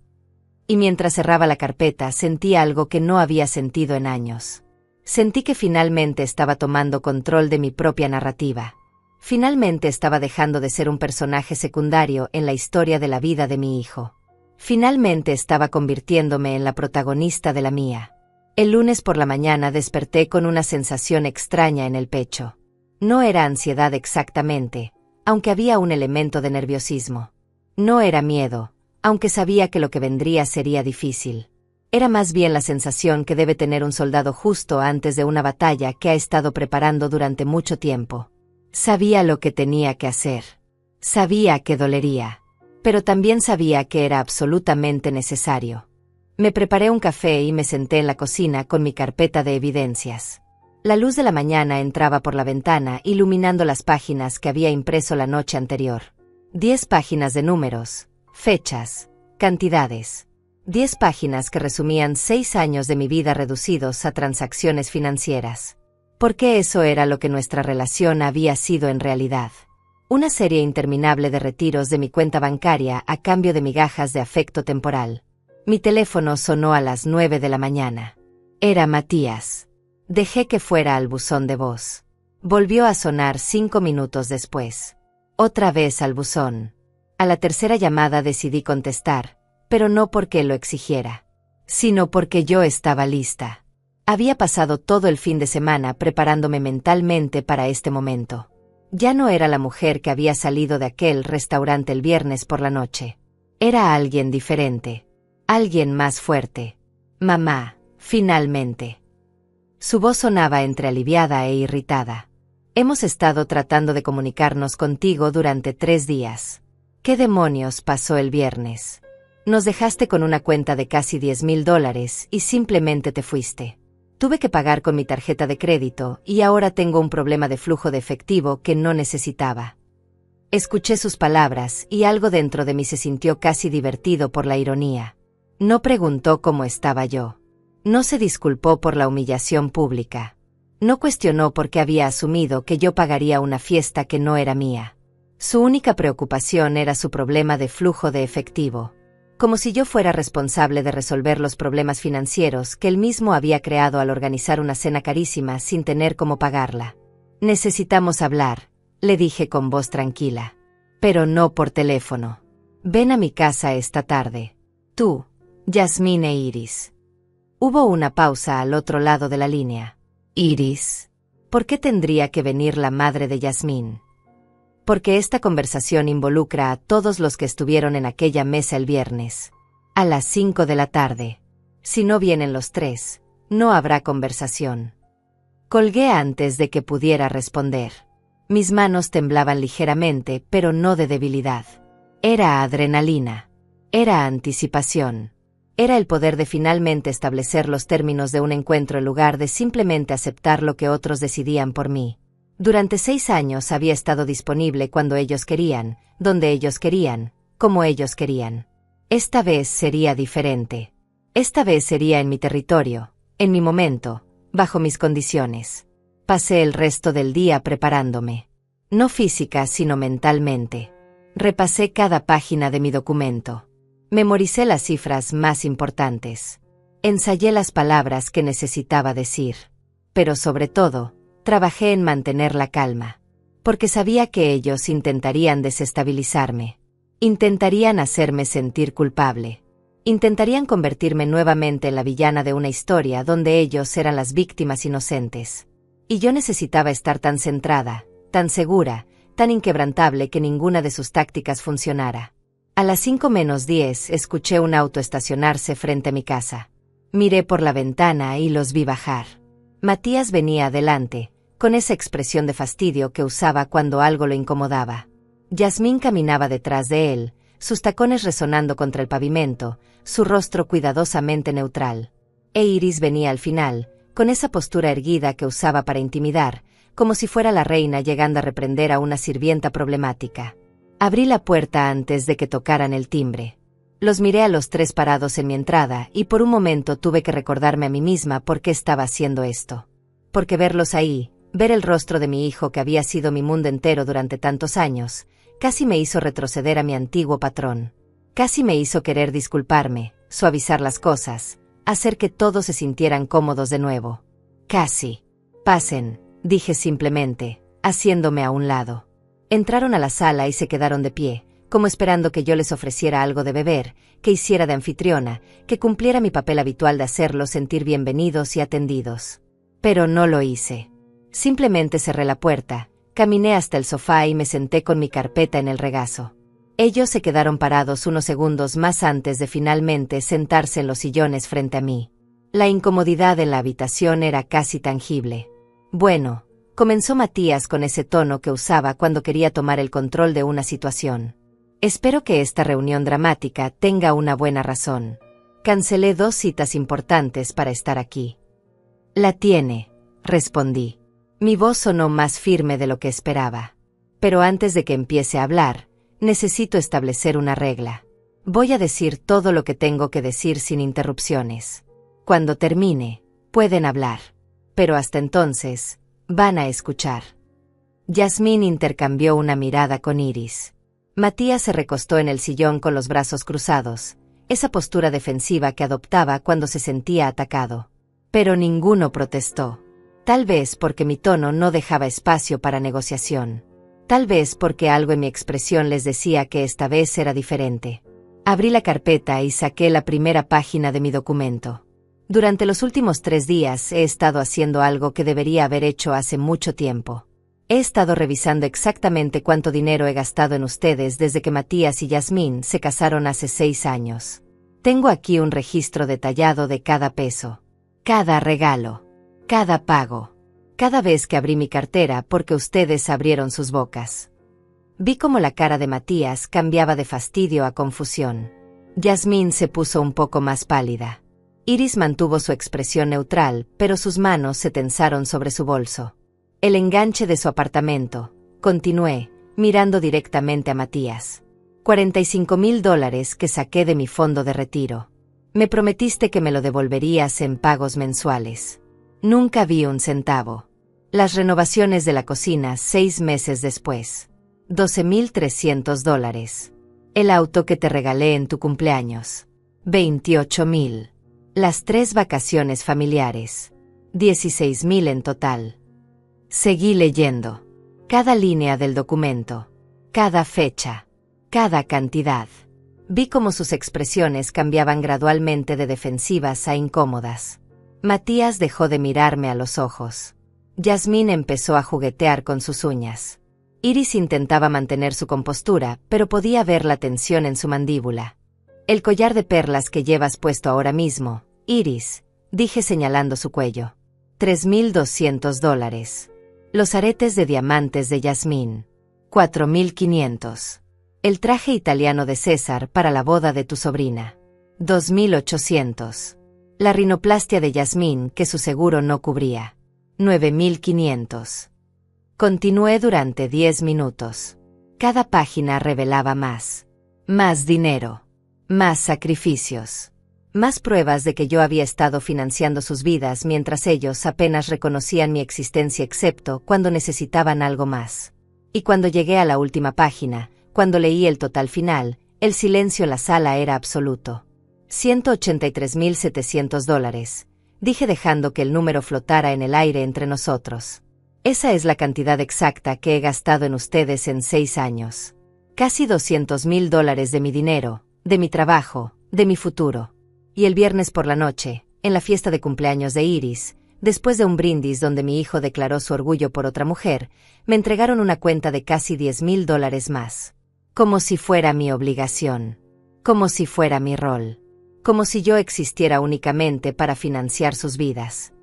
Y mientras cerraba la carpeta sentí algo que no había sentido en años. Sentí que finalmente estaba tomando control de mi propia narrativa. Finalmente estaba dejando de ser un personaje secundario en la historia de la vida de mi hijo. Finalmente estaba convirtiéndome en la protagonista de la mía. El lunes por la mañana desperté con una sensación extraña en el pecho. No era ansiedad exactamente, aunque había un elemento de nerviosismo. No era miedo, aunque sabía que lo que vendría sería difícil. Era más bien la sensación que debe tener un soldado justo antes de una batalla que ha estado preparando durante mucho tiempo. Sabía lo que tenía que hacer. Sabía que dolería. Pero también sabía que era absolutamente necesario. Me preparé un café y me senté en la cocina con mi carpeta de evidencias. La luz de la mañana entraba por la ventana iluminando las páginas que había impreso la noche anterior. 10 páginas de números, fechas, cantidades. 10 páginas que resumían 6 años de mi vida reducidos a transacciones financieras. Porque eso era lo que nuestra relación había sido en realidad. Una serie interminable de retiros de mi cuenta bancaria a cambio de migajas de afecto temporal. Mi teléfono sonó a las 9 de la mañana. Era Matías. Dejé que fuera al buzón de voz. Volvió a sonar 5 minutos después. Otra vez al buzón. A la tercera llamada decidí contestar, pero no porque lo exigiera, sino porque yo estaba lista. Había pasado todo el fin de semana preparándome mentalmente para este momento. Ya no era la mujer que había salido de aquel restaurante el viernes por la noche. Era alguien diferente. Alguien más fuerte. Mamá, finalmente. Su voz sonaba entre aliviada e irritada. Hemos estado tratando de comunicarnos contigo durante 3 días. ¿Qué demonios pasó el viernes? Nos dejaste con una cuenta de casi $10,000 y simplemente te fuiste. Tuve que pagar con mi tarjeta de crédito y ahora tengo un problema de flujo de efectivo que no necesitaba. Escuché sus palabras y algo dentro de mí se sintió casi divertido por la ironía. No preguntó cómo estaba yo. No se disculpó por la humillación pública. No cuestionó por qué había asumido que yo pagaría una fiesta que no era mía. Su única preocupación era su problema de flujo de efectivo. Como si yo fuera responsable de resolver los problemas financieros que él mismo había creado al organizar una cena carísima sin tener cómo pagarla. Necesitamos hablar, le dije con voz tranquila. Pero no por teléfono. Ven a mi casa esta tarde. Tú, Yasmín e Iris. Hubo una pausa al otro lado de la línea. Iris. ¿Por qué tendría que venir la madre de Yasmín? Porque esta conversación involucra a todos los que estuvieron en aquella mesa el viernes. A las 5 de la tarde. Si no vienen los 3, no habrá conversación. Colgué antes de que pudiera responder. Mis manos temblaban ligeramente, pero no de debilidad. Era adrenalina. Era anticipación. Era el poder de finalmente establecer los términos de un encuentro en lugar de simplemente aceptar lo que otros decidían por mí. Durante 6 años había estado disponible cuando ellos querían, donde ellos querían, como ellos querían. Esta vez sería diferente. Esta vez sería en mi territorio, en mi momento, bajo mis condiciones. Pasé el resto del día preparándome. No física, sino mentalmente. Repasé cada página de mi documento. Memoricé las cifras más importantes. Ensayé las palabras que necesitaba decir. Pero sobre todo, trabajé en mantener la calma. Porque sabía que ellos intentarían desestabilizarme. Intentarían hacerme sentir culpable. Intentarían convertirme nuevamente en la villana de una historia donde ellos eran las víctimas inocentes. Y yo necesitaba estar tan centrada, tan segura, tan inquebrantable que ninguna de sus tácticas funcionara. A las 5:10 escuché un auto estacionarse frente a mi casa. Miré por la ventana y los vi bajar. Matías venía adelante, con esa expresión de fastidio que usaba cuando algo lo incomodaba. Yasmín caminaba detrás de él, sus tacones resonando contra el pavimento, su rostro cuidadosamente neutral. E Iris venía al final, con esa postura erguida que usaba para intimidar, como si fuera la reina llegando a reprender a una sirvienta problemática. Abrí la puerta antes de que tocaran el timbre. Los miré a los tres parados en mi entrada y por un momento tuve que recordarme a mí misma por qué estaba haciendo esto. Porque verlos ahí, ver el rostro de mi hijo que había sido mi mundo entero durante tantos años, casi me hizo retroceder a mi antiguo patrón. Casi me hizo querer disculparme, suavizar las cosas, hacer que todos se sintieran cómodos de nuevo. Casi. Pasen, dije simplemente, haciéndome a un lado. Entraron a la sala y se quedaron de pie, como esperando que yo les ofreciera algo de beber, que hiciera de anfitriona, que cumpliera mi papel habitual de hacerlos sentir bienvenidos y atendidos. Pero no lo hice. Simplemente cerré la puerta, caminé hasta el sofá y me senté con mi carpeta en el regazo. Ellos se quedaron parados unos segundos más antes de finalmente sentarse en los sillones frente a mí. La incomodidad en la habitación era casi tangible. Bueno, comenzó Matías con ese tono que usaba cuando quería tomar el control de una situación. Espero que esta reunión dramática tenga una buena razón. Cancelé 2 citas importantes para estar aquí. La tiene, respondí. Mi voz sonó más firme de lo que esperaba. Pero antes de que empiece a hablar, necesito establecer una regla. Voy a decir todo lo que tengo que decir sin interrupciones. Cuando termine, pueden hablar. Pero hasta entonces, van a escuchar. Yasmín intercambió una mirada con Iris. Matías se recostó en el sillón con los brazos cruzados, esa postura defensiva que adoptaba cuando se sentía atacado. Pero ninguno protestó. Tal vez porque mi tono no dejaba espacio para negociación. Tal vez porque algo en mi expresión les decía que esta vez era diferente. Abrí la carpeta y saqué la primera página de mi documento. Durante los últimos 3 días he estado haciendo algo que debería haber hecho hace mucho tiempo. He estado revisando exactamente cuánto dinero he gastado en ustedes desde que Matías y Yasmín se casaron hace 6 años. Tengo aquí un registro detallado de cada peso, cada regalo, cada pago, cada vez que abrí mi cartera porque ustedes abrieron sus bocas. Vi cómo la cara de Matías cambiaba de fastidio a confusión. Yasmín se puso un poco más pálida. Iris mantuvo su expresión neutral, pero sus manos se tensaron sobre su bolso. El enganche de su apartamento, continué, mirando directamente a Matías. $45,000 que saqué de mi fondo de retiro. Me prometiste que me lo devolverías en pagos mensuales. Nunca vi un centavo. Las renovaciones de la cocina 6 meses después. $12,300. El auto que te regalé en tu cumpleaños. $28,000. Las 3 vacaciones familiares. $16,000 en total. Seguí leyendo. Cada línea del documento. Cada fecha. Cada cantidad. Vi cómo sus expresiones cambiaban gradualmente de defensivas a incómodas. Matías dejó de mirarme a los ojos. Yasmín empezó a juguetear con sus uñas. Iris intentaba mantener su compostura, pero podía ver la tensión en su mandíbula. El collar de perlas que llevas puesto ahora mismo, Iris, dije señalando su cuello. $3,200. Los aretes de diamantes de Yasmín. $4,500. El traje italiano de César para la boda de tu sobrina. 2.800. La rinoplastia de Yasmín que su seguro no cubría. 9.500. Continué durante 10 minutos. Cada página revelaba más. Más dinero. Más sacrificios. Más pruebas de que yo había estado financiando sus vidas mientras ellos apenas reconocían mi existencia excepto cuando necesitaban algo más. Y cuando llegué a la última página, cuando leí el total final, el silencio en la sala era absoluto. $183.700, dije dejando que el número flotara en el aire entre nosotros. Esa es la cantidad exacta que he gastado en ustedes en 6 años. Casi $200.000 de mi dinero, de mi trabajo, de mi futuro. Y el viernes por la noche, en la fiesta de cumpleaños de Iris, después de un brindis donde mi hijo declaró su orgullo por otra mujer, me entregaron una cuenta de casi $10.000 más. Como si fuera mi obligación. Como si fuera mi rol. Como si yo existiera únicamente para financiar sus vidas.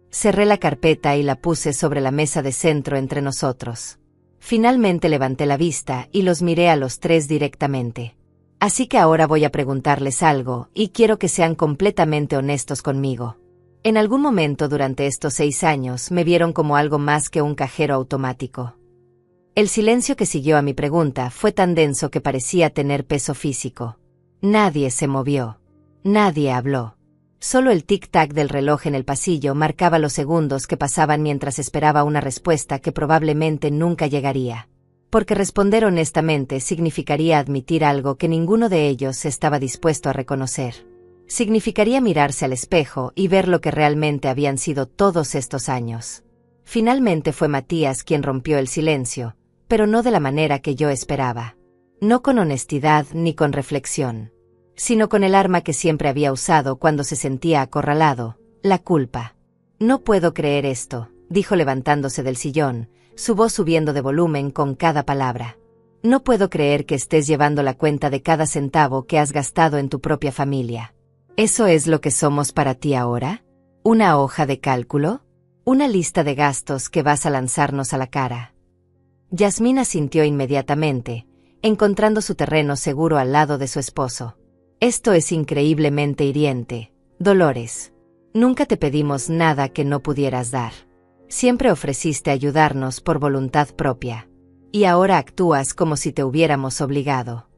Cerré la carpeta y la puse sobre la mesa de centro entre nosotros. Finalmente levanté la vista y los miré a los tres directamente. Así que ahora voy a preguntarles algo, y quiero que sean completamente honestos conmigo. En algún momento durante estos 6 años me vieron como algo más que un cajero automático. El silencio que siguió a mi pregunta fue tan denso que parecía tener peso físico. Nadie se movió. Nadie habló. Solo el tic-tac del reloj en el pasillo marcaba los segundos que pasaban mientras esperaba una respuesta que probablemente nunca llegaría. Porque responder honestamente significaría admitir algo que ninguno de ellos estaba dispuesto a reconocer. Significaría mirarse al espejo y ver lo que realmente habían sido todos estos años. Finalmente fue Matías quien rompió el silencio, pero no de la manera que yo esperaba. No con honestidad ni con reflexión, sino con el arma que siempre había usado cuando se sentía acorralado, la culpa. «No puedo creer esto», dijo levantándose del sillón, su voz subiendo de volumen con cada palabra. «No puedo creer que estés llevando la cuenta de cada centavo que has gastado en tu propia familia. ¿Eso es lo que somos para ti ahora? ¿Una hoja de cálculo? ¿Una lista de gastos que vas a lanzarnos a la cara?» Yasmín asintió inmediatamente, encontrando su terreno seguro al lado de su esposo. «Esto es increíblemente hiriente, Dolores. Nunca te pedimos nada que no pudieras dar. Siempre ofreciste ayudarnos por voluntad propia. Y ahora actúas como si te hubiéramos obligado».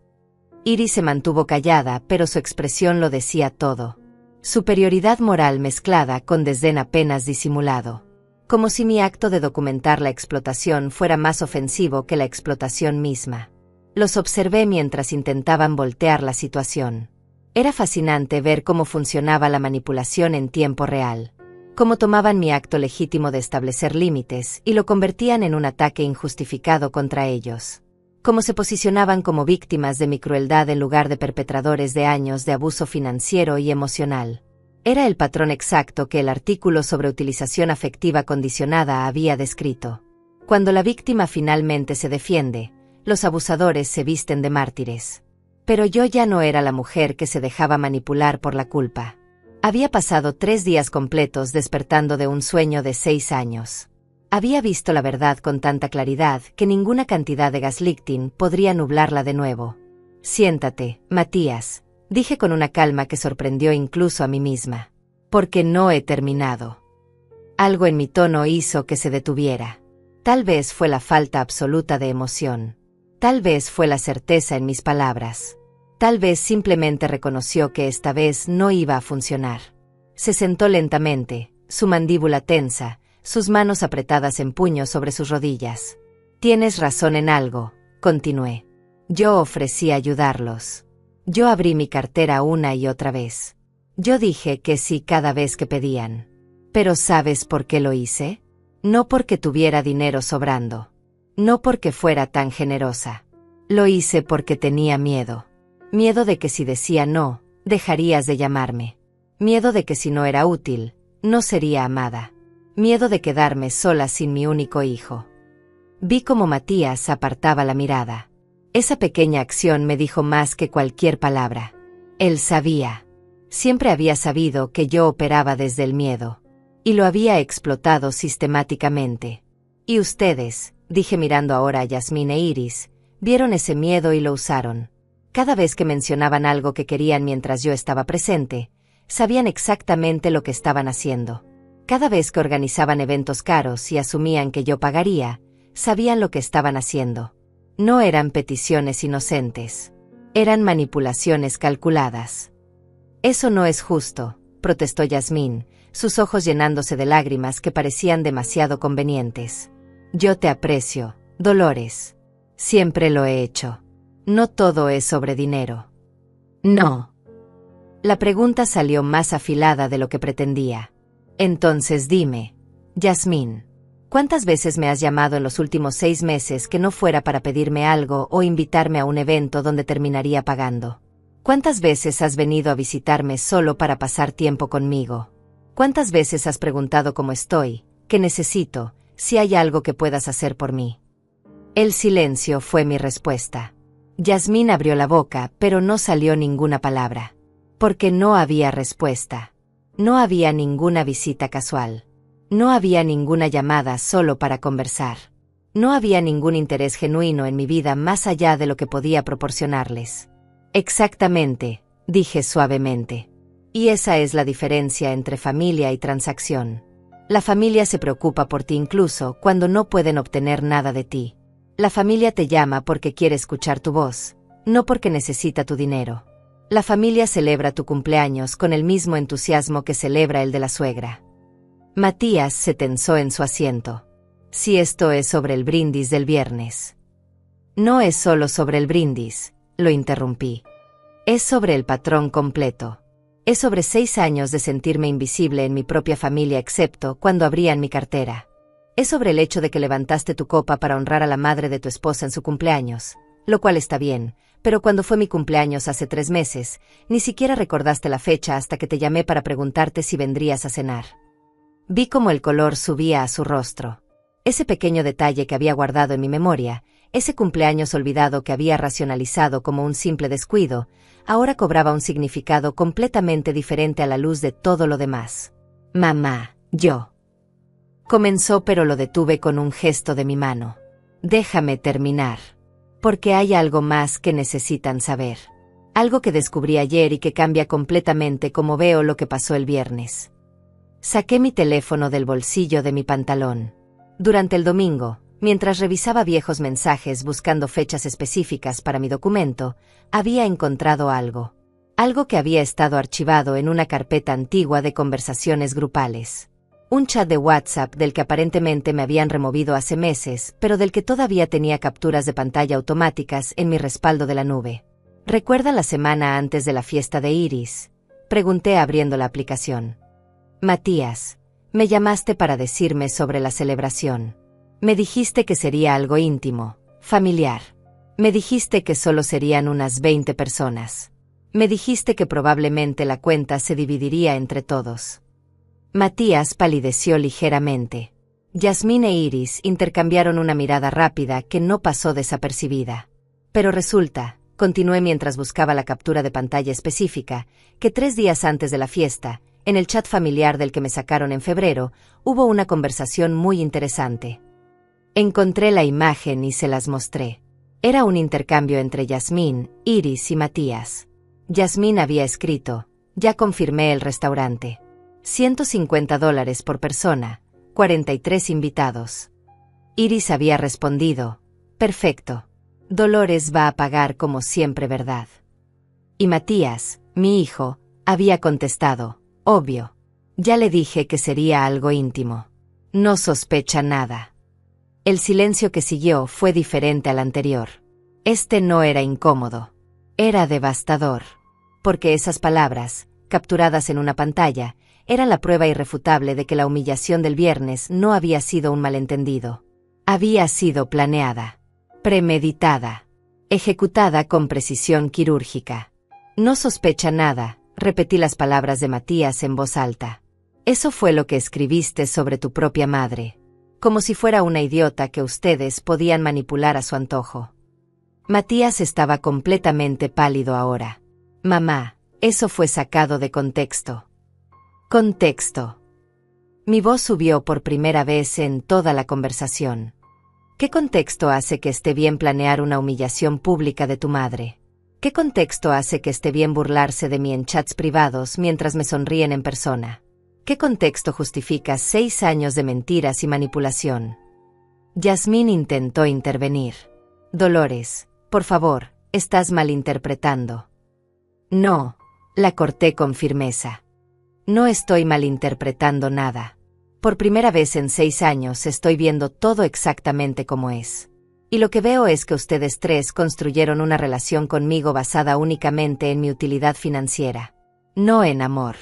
Iris se mantuvo callada, pero su expresión lo decía todo. Superioridad moral mezclada con desdén apenas disimulado. Como si mi acto de documentar la explotación fuera más ofensivo que la explotación misma. Los observé mientras intentaban voltear la situación. Era fascinante ver cómo funcionaba la manipulación en tiempo real. Cómo tomaban mi acto legítimo de establecer límites y lo convertían en un ataque injustificado contra ellos. Cómo se posicionaban como víctimas de mi crueldad en lugar de perpetradores de años de abuso financiero y emocional. Era el patrón exacto que el artículo sobre utilización afectiva condicionada había descrito. Cuando la víctima finalmente se defiende, los abusadores se visten de mártires. Pero yo ya no era la mujer que se dejaba manipular por la culpa. Había pasado 3 días completos despertando de un sueño de 6 años. Había visto la verdad con tanta claridad que ninguna cantidad de gaslighting podría nublarla de nuevo. «Siéntate, Matías», dije con una calma que sorprendió incluso a mí misma. «Porque no he terminado». Algo en mi tono hizo que se detuviera. Tal vez fue la falta absoluta de emoción. Tal vez fue la certeza en mis palabras. Tal vez simplemente reconoció que esta vez no iba a funcionar. Se sentó lentamente, su mandíbula tensa, sus manos apretadas en puños sobre sus rodillas. «Tienes razón en algo», continué. «Yo ofrecí ayudarlos. Yo abrí mi cartera una y otra vez. Yo dije que sí cada vez que pedían. Pero ¿sabes por qué lo hice? No porque tuviera dinero sobrando. No porque fuera tan generosa. Lo hice porque tenía miedo. Miedo de que si decía no, dejarías de llamarme. Miedo de que si no era útil, no sería amada. Miedo de quedarme sola sin mi único hijo». Vi cómo Matías apartaba la mirada. Esa pequeña acción me dijo más que cualquier palabra. Él sabía. Siempre había sabido que yo operaba desde el miedo. Y lo había explotado sistemáticamente. «Y ustedes», dije mirando ahora a Yasmín e Iris, Vieron ese miedo y lo usaron. Cada vez que mencionaban algo que querían mientras yo estaba presente, sabían exactamente lo que estaban haciendo. Cada vez que organizaban eventos caros y asumían que yo pagaría, sabían lo que estaban haciendo. No eran peticiones inocentes. Eran manipulaciones calculadas. Eso no es justo, protestó Yasmín, sus ojos llenándose de lágrimas que parecían demasiado convenientes. Yo te aprecio, Dolores. Siempre lo he hecho. No todo es sobre dinero. No. La pregunta salió más afilada de lo que pretendía. Entonces dime, Yasmín, ¿cuántas veces me has llamado en los últimos 6 meses que no fuera para pedirme algo o invitarme a un evento donde terminaría pagando? ¿Cuántas veces has venido a visitarme solo para pasar tiempo conmigo? ¿Cuántas veces has preguntado cómo estoy, qué necesito, si hay algo que puedas hacer por mí? El silencio fue mi respuesta. Yasmín abrió la boca, pero no salió ninguna palabra. Porque no había respuesta. No había ninguna visita casual. No había ninguna llamada solo para conversar. No había ningún interés genuino en mi vida más allá de lo que podía proporcionarles. Exactamente, dije suavemente. Y esa es la diferencia entre familia y transacción. La familia se preocupa por ti incluso cuando no pueden obtener nada de ti. La familia te llama porque quiere escuchar tu voz, no porque necesita tu dinero. La familia celebra tu cumpleaños con el mismo entusiasmo que celebra el de la suegra. Matías se tensó en su asiento. Si esto es sobre el brindis del viernes. No es solo sobre el brindis, lo interrumpí. Es sobre el patrón completo. Es sobre 6 años de sentirme invisible en mi propia familia excepto cuando abrían mi cartera. Es sobre el hecho de que levantaste tu copa para honrar a la madre de tu esposa en su cumpleaños, lo cual está bien, pero cuando fue mi cumpleaños hace 3 meses, ni siquiera recordaste la fecha hasta que te llamé para preguntarte si vendrías a cenar. Vi cómo el color subía a su rostro. Ese pequeño detalle que había guardado en mi memoria, ese cumpleaños olvidado que había racionalizado como un simple descuido, ahora cobraba un significado completamente diferente a la luz de todo lo demás. Mamá, yo. Comenzó, pero lo detuve con un gesto de mi mano. Déjame terminar. Porque hay algo más que necesitan saber. Algo que descubrí ayer y que cambia completamente cómo veo lo que pasó el viernes. Saqué mi teléfono del bolsillo de mi pantalón. Durante el domingo, mientras revisaba viejos mensajes buscando fechas específicas para mi documento, había encontrado algo. Algo que había estado archivado en una carpeta antigua de conversaciones grupales. Un chat de WhatsApp del que aparentemente me habían removido hace meses, pero del que todavía tenía capturas de pantalla automáticas en mi respaldo de la nube. ¿Recuerda la semana antes de la fiesta de Iris? Pregunté abriendo la aplicación. Matías, me llamaste para decirme sobre la celebración. Me dijiste que sería algo íntimo, familiar. Me dijiste que solo serían unas 20 personas. Me dijiste que probablemente la cuenta se dividiría entre todos. Matías palideció ligeramente. Yasmín e Iris intercambiaron una mirada rápida que no pasó desapercibida. Pero resulta, continué mientras buscaba la captura de pantalla específica, que 3 días antes de la fiesta, en el chat familiar del que me sacaron en febrero, hubo una conversación muy interesante. Encontré la imagen y se las mostré. Era un intercambio entre Yasmín, Iris y Matías. Yasmín había escrito, ya confirmé el restaurante. $150 por persona, 43 invitados. Iris había respondido, perfecto. Dolores va a pagar como siempre, ¿verdad? Y Matías, mi hijo, había contestado, obvio. Ya le dije que sería algo íntimo. No sospecha nada. El silencio que siguió fue diferente al anterior. Este no era incómodo. Era devastador. Porque esas palabras, capturadas en una pantalla, eran la prueba irrefutable de que la humillación del viernes no había sido un malentendido. Había sido planeada, premeditada, ejecutada con precisión quirúrgica. No sospecha nada, repetí las palabras de Matías en voz alta. Eso fue lo que escribiste sobre tu propia madre. Como si fuera una idiota que ustedes podían manipular a su antojo. Matías estaba completamente pálido ahora. Mamá, eso fue sacado de contexto. Contexto. Mi voz subió por primera vez en toda la conversación. ¿Qué contexto hace que esté bien planear una humillación pública de tu madre? ¿Qué contexto hace que esté bien burlarse de mí en chats privados mientras me sonríen en persona? ¿Qué contexto justifica 6 años de mentiras y manipulación? Yasmín intentó intervenir. Dolores, por favor, estás malinterpretando. No, la corté con firmeza. No estoy malinterpretando nada. Por primera vez en 6 años estoy viendo todo exactamente como es. Y lo que veo es que ustedes 3 construyeron una relación conmigo basada únicamente en mi utilidad financiera. No en amor.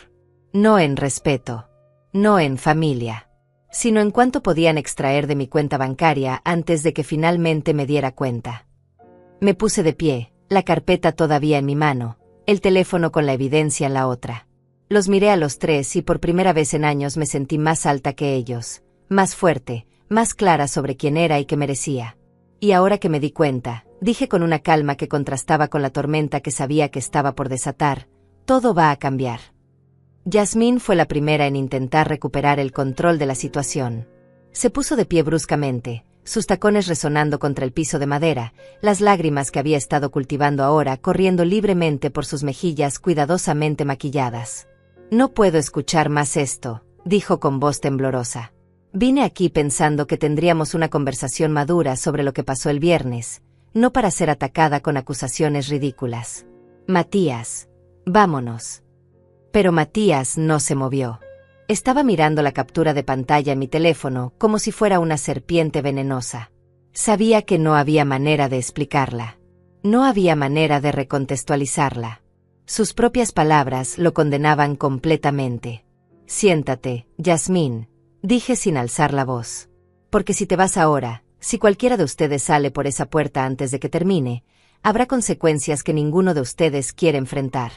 No en respeto. No en familia. Sino en cuánto podían extraer de mi cuenta bancaria antes de que finalmente me diera cuenta. Me puse de pie, la carpeta todavía en mi mano, el teléfono con la evidencia en la otra. Los miré a los 3 y por primera vez en años me sentí más alta que ellos, más fuerte, más clara sobre quién era y qué merecía. Y ahora que me di cuenta, dije con una calma que contrastaba con la tormenta que sabía que estaba por desatar, todo va a cambiar. Yasmín fue la primera en intentar recuperar el control de la situación. Se puso de pie bruscamente, sus tacones resonando contra el piso de madera, las lágrimas que había estado cultivando ahora corriendo libremente por sus mejillas cuidadosamente maquilladas. No puedo escuchar más esto, dijo con voz temblorosa. Vine aquí pensando que tendríamos una conversación madura sobre lo que pasó el viernes, no para ser atacada con acusaciones ridículas. Matías, vámonos. Pero Matías no se movió. Estaba mirando la captura de pantalla en mi teléfono como si fuera una serpiente venenosa. Sabía que no había manera de explicarla. No había manera de recontextualizarla. Sus propias palabras lo condenaban completamente. Siéntate, Yasmín, dije sin alzar la voz. Porque si te vas ahora, si cualquiera de ustedes sale por esa puerta antes de que termine, habrá consecuencias que ninguno de ustedes quiere enfrentar.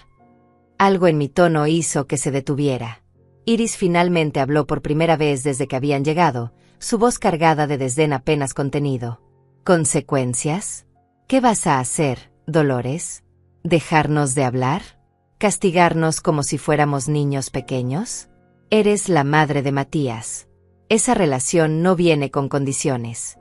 Algo en mi tono hizo que se detuviera. Iris finalmente habló por primera vez desde que habían llegado, su voz cargada de desdén apenas contenido. ¿Consecuencias? ¿Qué vas a hacer, Dolores? ¿Dejarnos de hablar? ¿Castigarnos como si fuéramos niños pequeños? Eres la madre de Matías. Esa relación no viene con condiciones.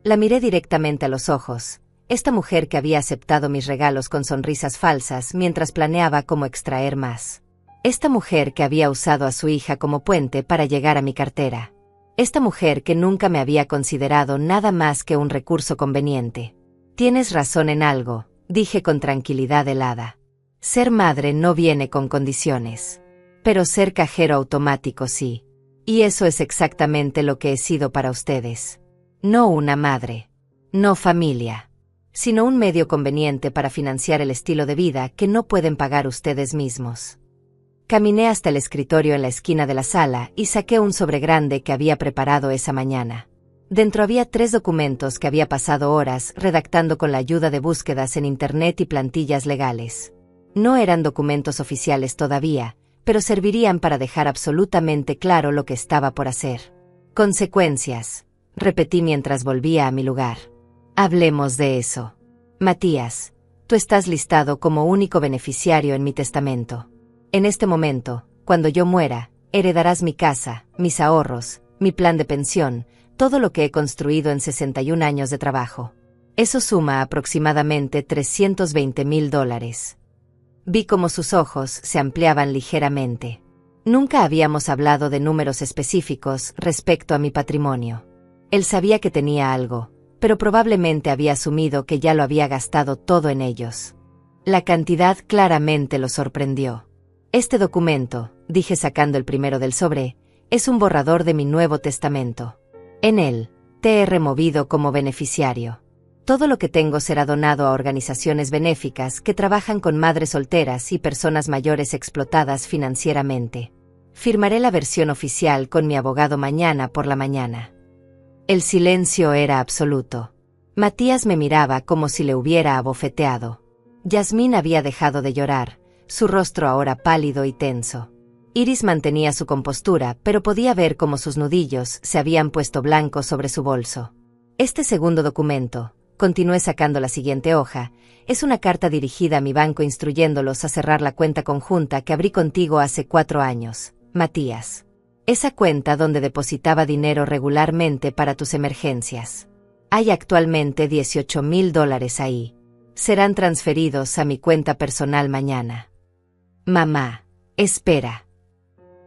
La miré directamente a los ojos, esta mujer que había aceptado mis regalos con sonrisas falsas mientras planeaba cómo extraer más. Esta mujer que había usado a su hija como puente para llegar a mi cartera. Esta mujer que nunca me había considerado nada más que un recurso conveniente. Tienes razón en algo, dije con tranquilidad helada. Ser madre no viene con condiciones. Pero ser cajero automático sí. Y eso es exactamente lo que he sido para ustedes. No una madre. No familia. Sino un medio conveniente para financiar el estilo de vida que no pueden pagar ustedes mismos. Caminé hasta el escritorio en la esquina de la sala y saqué un sobre grande que había preparado esa mañana. Dentro había 3 documentos que había pasado horas redactando con la ayuda de búsquedas en internet y plantillas legales. No eran documentos oficiales todavía, pero servirían para dejar absolutamente claro lo que estaba por hacer. Consecuencias, repetí mientras volvía a mi lugar. Hablemos de eso. Matías, tú estás listado como único beneficiario en mi testamento. En este momento, cuando yo muera, heredarás mi casa, mis ahorros, mi plan de pensión, todo lo que he construido en 61 años de trabajo. Eso suma aproximadamente $320,000. Vi cómo sus ojos se ampliaban ligeramente. Nunca habíamos hablado de números específicos respecto a mi patrimonio. Él sabía que tenía algo, pero probablemente había asumido que ya lo había gastado todo en ellos. La cantidad claramente lo sorprendió. Este documento, dije sacando el primero del sobre, es un borrador de mi nuevo testamento. En él, te he removido como beneficiario. Todo lo que tengo será donado a organizaciones benéficas que trabajan con madres solteras y personas mayores explotadas financieramente. Firmaré la versión oficial con mi abogado mañana por la mañana. El silencio era absoluto. Matías me miraba como si le hubiera abofeteado. Yasmín había dejado de llorar, su rostro ahora pálido y tenso. Iris mantenía su compostura, pero podía ver cómo sus nudillos se habían puesto blancos sobre su bolso. Este segundo documento, continué sacando la siguiente hoja, es una carta dirigida a mi banco instruyéndolos a cerrar la cuenta conjunta que abrí contigo hace 4 años, Matías. Esa cuenta donde depositaba dinero regularmente para tus emergencias. Hay actualmente $18,000 ahí. Serán transferidos a mi cuenta personal mañana. Mamá, espera.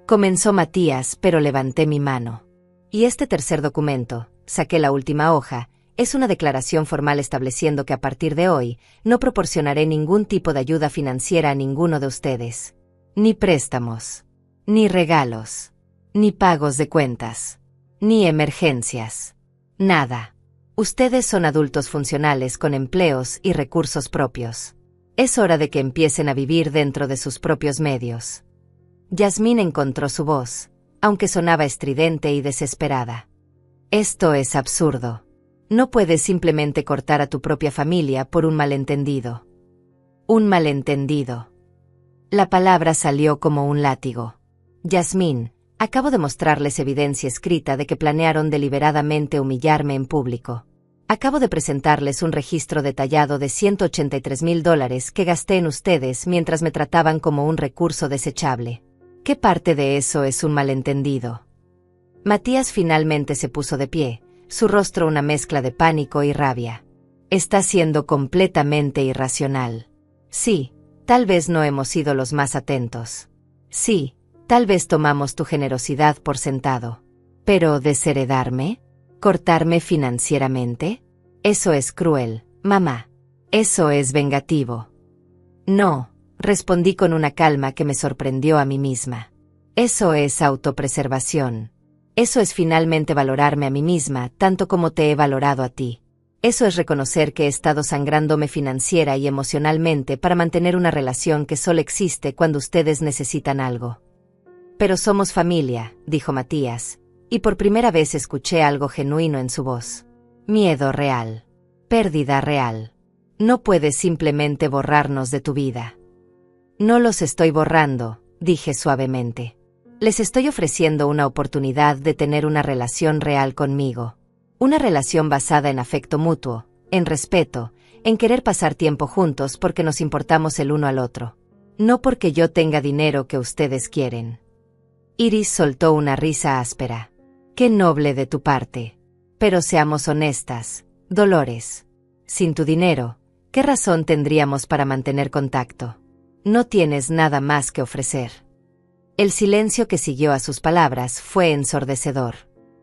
Comenzó Matías, pero levanté mi mano. Y este tercer documento, saqué la última hoja, es una declaración formal estableciendo que a partir de hoy, no proporcionaré ningún tipo de ayuda financiera a ninguno de ustedes. Ni préstamos. Ni regalos. Ni pagos de cuentas. Ni emergencias. Nada. Ustedes son adultos funcionales con empleos y recursos propios. Es hora de que empiecen a vivir dentro de sus propios medios. Yasmín encontró su voz, aunque sonaba estridente y desesperada. Esto es absurdo. No puedes simplemente cortar a tu propia familia por un malentendido. Un malentendido. La palabra salió como un látigo. Yasmín, acabo de mostrarles evidencia escrita de que planearon deliberadamente humillarme en público. Acabo de presentarles un registro detallado de $183,000 que gasté en ustedes mientras me trataban como un recurso desechable. ¿Qué parte de eso es un malentendido? Matías finalmente se puso de pie, su rostro una mezcla de pánico y rabia. Está siendo completamente irracional. Sí, tal vez no hemos sido los más atentos. Sí, tal vez tomamos tu generosidad por sentado. Pero ¿desheredarme? ¿Cortarme financieramente? Eso es cruel, mamá. Eso es vengativo. No, respondí con una calma que me sorprendió a mí misma. Eso es autopreservación. Eso es finalmente valorarme a mí misma tanto como te he valorado a ti. Eso es reconocer que he estado sangrándome financiera y emocionalmente para mantener una relación que solo existe cuando ustedes necesitan algo. Pero somos familia, dijo Matías, y por primera vez escuché algo genuino en su voz. Miedo real. Pérdida real. No puedes simplemente borrarnos de tu vida. No los estoy borrando, dije suavemente. Les estoy ofreciendo una oportunidad de tener una relación real conmigo. Una relación basada en afecto mutuo, en respeto, en querer pasar tiempo juntos porque nos importamos el uno al otro. No porque yo tenga dinero que ustedes quieren. Iris soltó una risa áspera. Qué noble de tu parte. Pero seamos honestas, Dolores. Sin tu dinero, ¿qué razón tendríamos para mantener contacto? No tienes nada más que ofrecer. El silencio que siguió a sus palabras fue ensordecedor.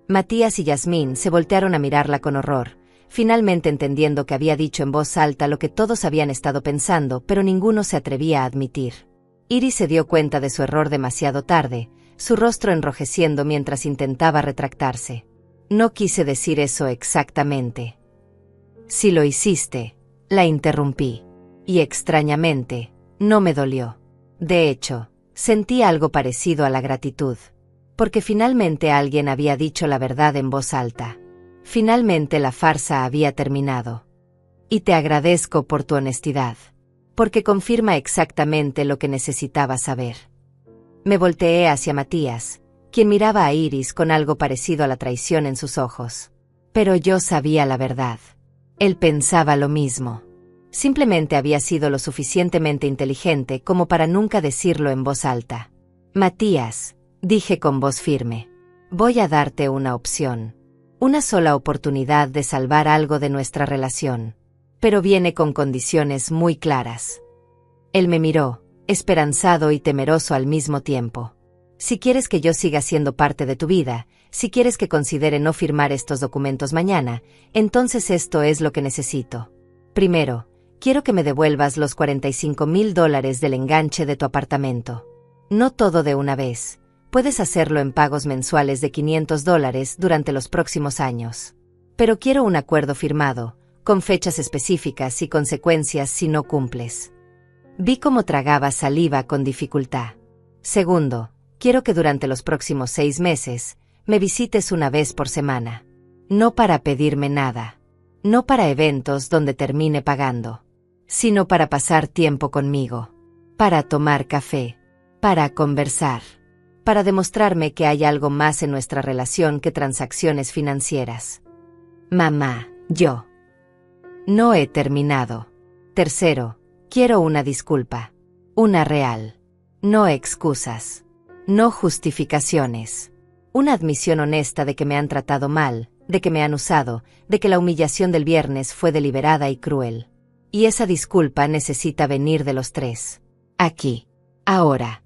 Matías y Yasmín se voltearon a mirarla con horror, finalmente entendiendo que había dicho en voz alta lo que todos habían estado pensando, pero ninguno se atrevía a admitir. Iris se dio cuenta de su error demasiado tarde, su rostro enrojeciendo mientras intentaba retractarse. No quise decir eso exactamente. Si lo hiciste, la interrumpí. Y extrañamente, no me dolió. De hecho, sentí algo parecido a la gratitud. Porque finalmente alguien había dicho la verdad en voz alta. Finalmente la farsa había terminado. Y te agradezco por tu honestidad. Porque confirma exactamente lo que necesitaba saber. Me volteé hacia Matías, quien miraba a Iris con algo parecido a la traición en sus ojos. Pero yo sabía la verdad. Él pensaba lo mismo. Simplemente había sido lo suficientemente inteligente como para nunca decirlo en voz alta. Matías, dije con voz firme, voy a darte una opción. Una sola oportunidad de salvar algo de nuestra relación. Pero viene con condiciones muy claras. Él me miró, esperanzado y temeroso al mismo tiempo. Si quieres que yo siga siendo parte de tu vida, si quieres que considere no firmar estos documentos mañana, entonces esto es lo que necesito. Primero, quiero que me devuelvas los $45,000 del enganche de tu apartamento. No todo de una vez. Puedes hacerlo en pagos mensuales de $500 durante los próximos años. Pero quiero un acuerdo firmado, con fechas específicas y consecuencias si no cumples. Vi cómo tragaba saliva con dificultad. Segundo, quiero que durante los próximos 6 meses, me visites una vez por semana. No para pedirme nada. No para eventos donde termine pagando. Sino para pasar tiempo conmigo. Para tomar café. Para conversar. Para demostrarme que hay algo más en nuestra relación que transacciones financieras. Mamá, yo. No he terminado. Tercero, quiero una disculpa. Una real. No excusas. No justificaciones. Una admisión honesta de que me han tratado mal, de que me han usado, de que la humillación del viernes fue deliberada y cruel. Y esa disculpa necesita venir de los tres. Aquí. Ahora.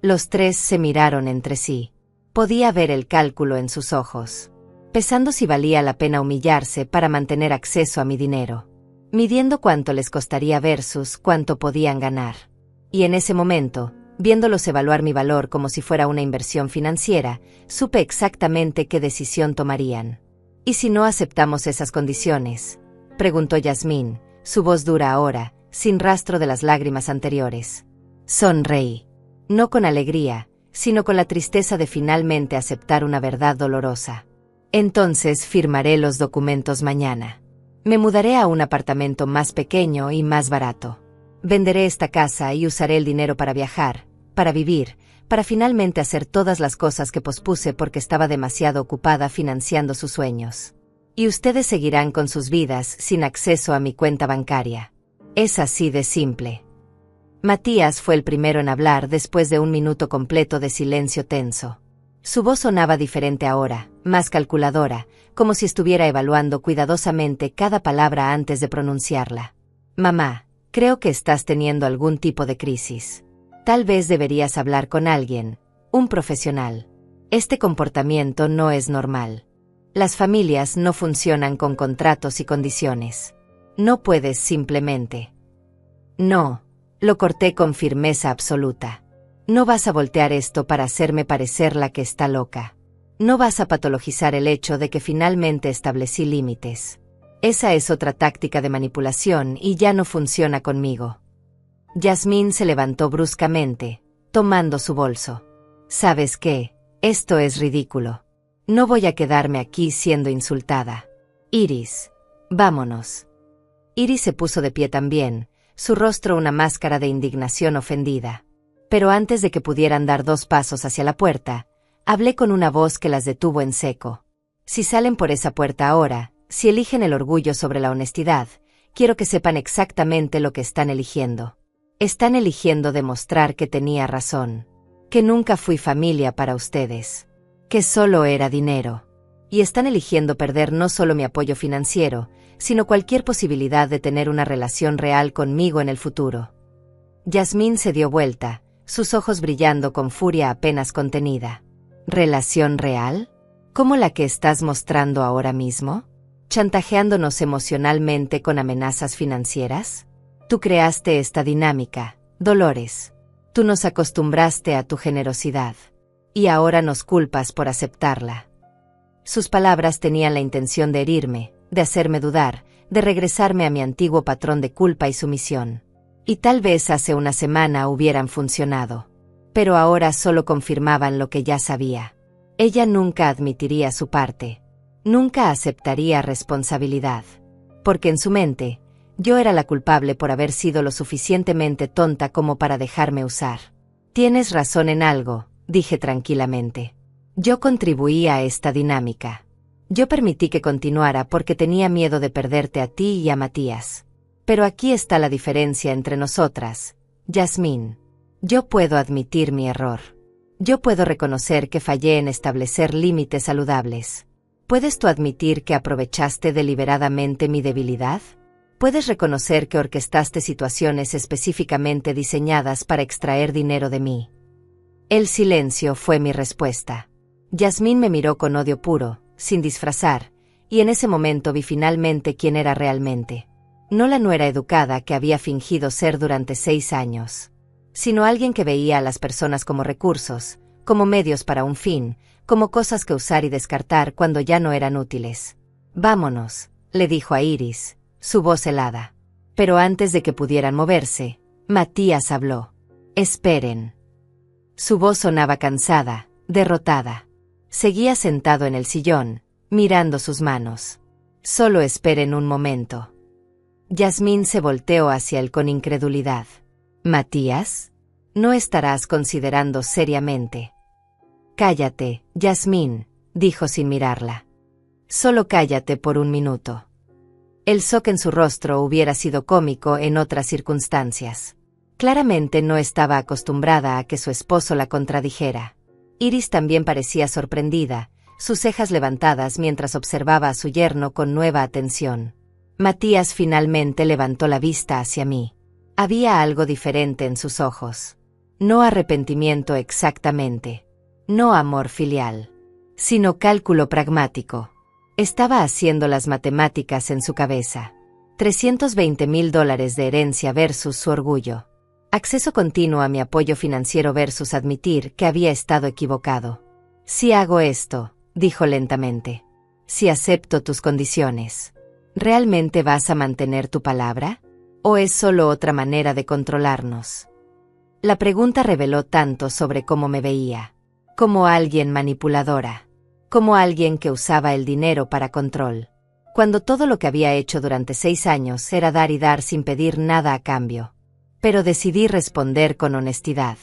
Los tres se miraron entre sí. Podía ver el cálculo en sus ojos. Pesando si valía la pena humillarse para mantener acceso a mi dinero. Midiendo cuánto les costaría versus cuánto podían ganar. Y en ese momento, viéndolos evaluar mi valor como si fuera una inversión financiera, supe exactamente qué decisión tomarían. ¿Y si no aceptamos esas condiciones?, preguntó Yasmín, su voz dura ahora, sin rastro de las lágrimas anteriores. Sonreí. No con alegría, sino con la tristeza de finalmente aceptar una verdad dolorosa. Entonces firmaré los documentos mañana. Me mudaré a un apartamento más pequeño y más barato. Venderé esta casa y usaré el dinero para viajar, para vivir, para finalmente hacer todas las cosas que pospuse porque estaba demasiado ocupada financiando sus sueños. Y ustedes seguirán con sus vidas sin acceso a mi cuenta bancaria. Es así de simple. Matías fue el primero en hablar después de un minuto completo de silencio tenso. Su voz sonaba diferente ahora, más calculadora, como si estuviera evaluando cuidadosamente cada palabra antes de pronunciarla. Mamá, creo que estás teniendo algún tipo de crisis. Tal vez deberías hablar con alguien, un profesional. Este comportamiento no es normal. Las familias no funcionan con contratos y condiciones. No puedes simplemente. No, lo corté con firmeza absoluta. No vas a voltear esto para hacerme parecer la que está loca. No vas a patologizar el hecho de que finalmente establecí límites. Esa es otra táctica de manipulación y ya no funciona conmigo. Yasmín se levantó bruscamente, tomando su bolso. ¿Sabes qué? Esto es ridículo. No voy a quedarme aquí siendo insultada. Iris, vámonos. Iris se puso de pie también, su rostro una máscara de indignación ofendida. Pero antes de que pudieran dar 2 pasos hacia la puerta, hablé con una voz que las detuvo en seco. Si salen por esa puerta ahora, si eligen el orgullo sobre la honestidad, quiero que sepan exactamente lo que están eligiendo. Están eligiendo demostrar que tenía razón, que nunca fui familia para ustedes, que solo era dinero. Y están eligiendo perder no solo mi apoyo financiero, sino cualquier posibilidad de tener una relación real conmigo en el futuro. Yasmín se dio vuelta, sus ojos brillando con furia apenas contenida. ¿Relación real? ¿Como la que estás mostrando ahora mismo? ¿Chantajeándonos emocionalmente con amenazas financieras? Tú creaste esta dinámica, Dolores. Tú nos acostumbraste a tu generosidad. Y ahora nos culpas por aceptarla. Sus palabras tenían la intención de herirme, de hacerme dudar, de regresarme a mi antiguo patrón de culpa y sumisión. Y tal vez hace una semana hubieran funcionado. Pero ahora solo confirmaban lo que ya sabía. Ella nunca admitiría su parte. Nunca aceptaría responsabilidad. Porque en su mente, yo era la culpable por haber sido lo suficientemente tonta como para dejarme usar. Tienes razón en algo, dije tranquilamente. Yo contribuí a esta dinámica. Yo permití que continuara porque tenía miedo de perderte a ti y a Matías. Pero aquí está la diferencia entre nosotras, Yasmín. Yo puedo admitir mi error. Yo puedo reconocer que fallé en establecer límites saludables. ¿Puedes tú admitir que aprovechaste deliberadamente mi debilidad? ¿Puedes reconocer que orquestaste situaciones específicamente diseñadas para extraer dinero de mí? El silencio fue mi respuesta. Yasmín me miró con odio puro, sin disfrazar, y en ese momento vi finalmente quién era realmente. No la nuera educada que había fingido ser durante 6 años, sino alguien que veía a las personas como recursos, como medios para un fin, como cosas que usar y descartar cuando ya no eran útiles. Vámonos, le dijo a Iris, su voz helada. Pero antes de que pudieran moverse, Matías habló. Esperen. Su voz sonaba cansada, derrotada. Seguía sentado en el sillón, mirando sus manos. Solo esperen un momento. Yasmín se volteó hacia él con incredulidad. ¿Matías? ¿No estarás considerando seriamente? Cállate, Yasmín, dijo sin mirarla. Solo cállate por 1 minuto. El shock en su rostro hubiera sido cómico en otras circunstancias. Claramente no estaba acostumbrada a que su esposo la contradijera. Iris también parecía sorprendida, sus cejas levantadas mientras observaba a su yerno con nueva atención. Matías finalmente levantó la vista hacia mí. Había algo diferente en sus ojos. No arrepentimiento exactamente. No amor filial. Sino cálculo pragmático. Estaba haciendo las matemáticas en su cabeza. $320,000 de herencia versus su orgullo. Acceso continuo a mi apoyo financiero versus admitir que había estado equivocado. Si hago esto, dijo lentamente. Si acepto tus condiciones, ¿realmente vas a mantener tu palabra? ¿O es solo otra manera de controlarnos? La pregunta reveló tanto sobre cómo me veía. Como alguien manipuladora. Como alguien que usaba el dinero para control. Cuando todo lo que había hecho durante 6 años era dar y dar sin pedir nada a cambio. Pero decidí responder con honestidad.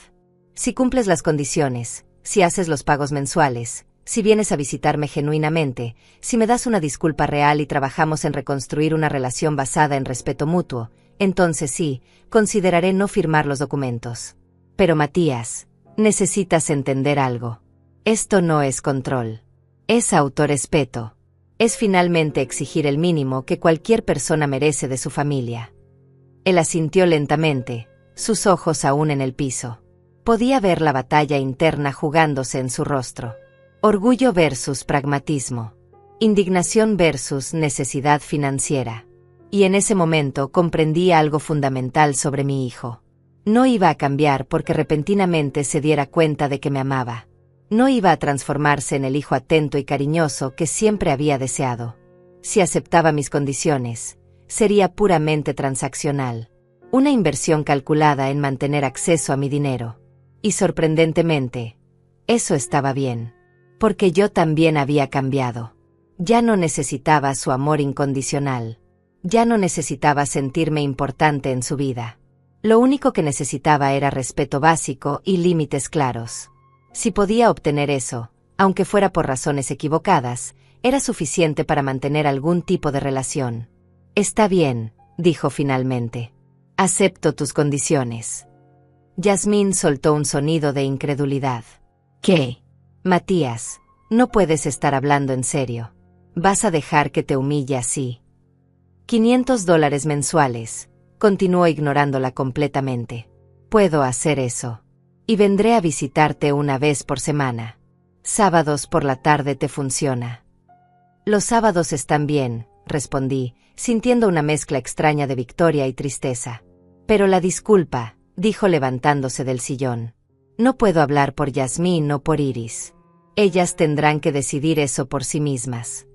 Si cumples las condiciones, si haces los pagos mensuales, si vienes a visitarme genuinamente, si me das una disculpa real y trabajamos en reconstruir una relación basada en respeto mutuo, entonces sí, consideraré no firmar los documentos. Pero Matías, necesitas entender algo. Esto no es control. Es autorrespeto. Es finalmente exigir el mínimo que cualquier persona merece de su familia. Él asintió lentamente, sus ojos aún en el piso. Podía ver la batalla interna jugándose en su rostro. Orgullo versus pragmatismo. Indignación versus necesidad financiera. Y en ese momento comprendí algo fundamental sobre mi hijo. No iba a cambiar porque repentinamente se diera cuenta de que me amaba. No iba a transformarse en el hijo atento y cariñoso que siempre había deseado. Si aceptaba mis condiciones, sería puramente transaccional. Una inversión calculada en mantener acceso a mi dinero. Y sorprendentemente, eso estaba bien. Porque yo también había cambiado. Ya no necesitaba su amor incondicional. Ya no necesitaba sentirme importante en su vida. Lo único que necesitaba era respeto básico y límites claros. Si podía obtener eso, aunque fuera por razones equivocadas, era suficiente para mantener algún tipo de relación. Está bien, dijo finalmente. Acepto tus condiciones. Yasmín soltó un sonido de incredulidad. ¿Qué? Matías, no puedes estar hablando en serio. ¿Vas a dejar que te humille así? $500 mensuales. Continuó ignorándola completamente. Puedo hacer eso. Y vendré a visitarte una vez por semana. Sábados por la tarde te funciona. Los sábados están bien, respondí, sintiendo una mezcla extraña de victoria y tristeza. Pero la disculpa, dijo levantándose del sillón. No puedo hablar por Yasmín o por Iris. Ellas tendrán que decidir eso por sí mismas.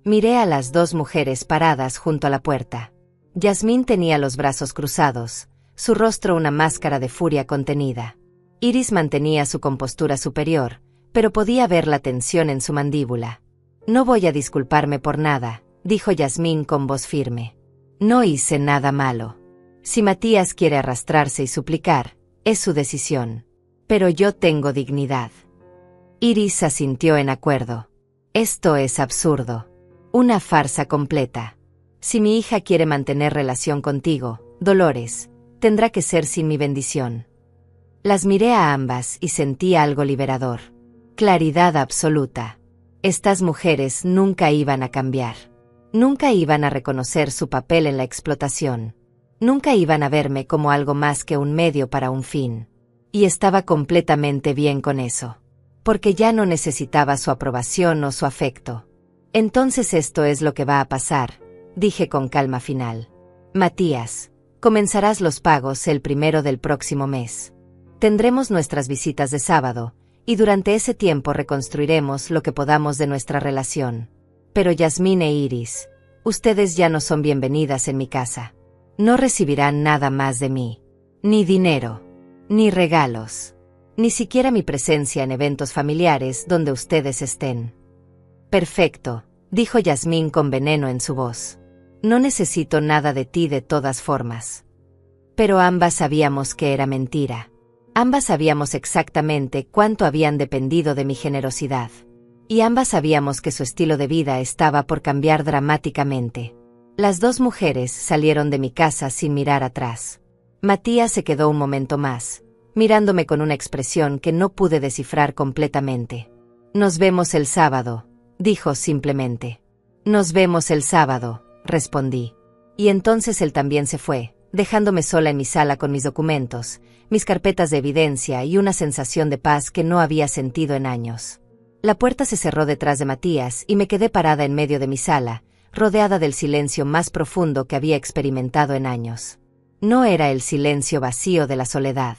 Miré a las 2 mujeres paradas junto a la puerta. Yasmín tenía los brazos cruzados, su rostro una máscara de furia contenida. Iris mantenía su compostura superior, pero podía ver la tensión en su mandíbula. No voy a disculparme por nada, dijo Yasmín con voz firme. No hice nada malo. Si Matías quiere arrastrarse y suplicar, es su decisión. Pero yo tengo dignidad. Iris asintió en acuerdo. Esto es absurdo. Una farsa completa. Si mi hija quiere mantener relación contigo, Dolores, tendrá que ser sin mi bendición. Las miré a ambas y sentí algo liberador. Claridad absoluta. Estas mujeres nunca iban a cambiar. Nunca iban a reconocer su papel en la explotación. Nunca iban a verme como algo más que un medio para un fin. Y estaba completamente bien con eso. Porque ya no necesitaba su aprobación o su afecto. Entonces esto es lo que va a pasar, dije con calma final. Matías, comenzarás los pagos el 1 del próximo mes. Tendremos nuestras visitas de sábado, y durante ese tiempo reconstruiremos lo que podamos de nuestra relación. Pero Yasmín e Iris, ustedes ya no son bienvenidas en mi casa. No recibirán nada más de mí. Ni dinero, ni regalos, ni siquiera mi presencia en eventos familiares donde ustedes estén. Perfecto, dijo Yasmín con veneno en su voz. No necesito nada de ti de todas formas. Pero ambas sabíamos que era mentira. Ambas sabíamos exactamente cuánto habían dependido de mi generosidad. Y ambas sabíamos que su estilo de vida estaba por cambiar dramáticamente. Las 2 mujeres salieron de mi casa sin mirar atrás. Matías se quedó un momento más, mirándome con una expresión que no pude descifrar completamente. Nos vemos el sábado, dijo simplemente. Nos vemos el sábado, respondí. Y entonces él también se fue, dejándome sola en mi sala con mis documentos, mis carpetas de evidencia y una sensación de paz que no había sentido en años. La puerta se cerró detrás de Matías y me quedé parada en medio de mi sala, rodeada del silencio más profundo que había experimentado en años. No era el silencio vacío de la soledad.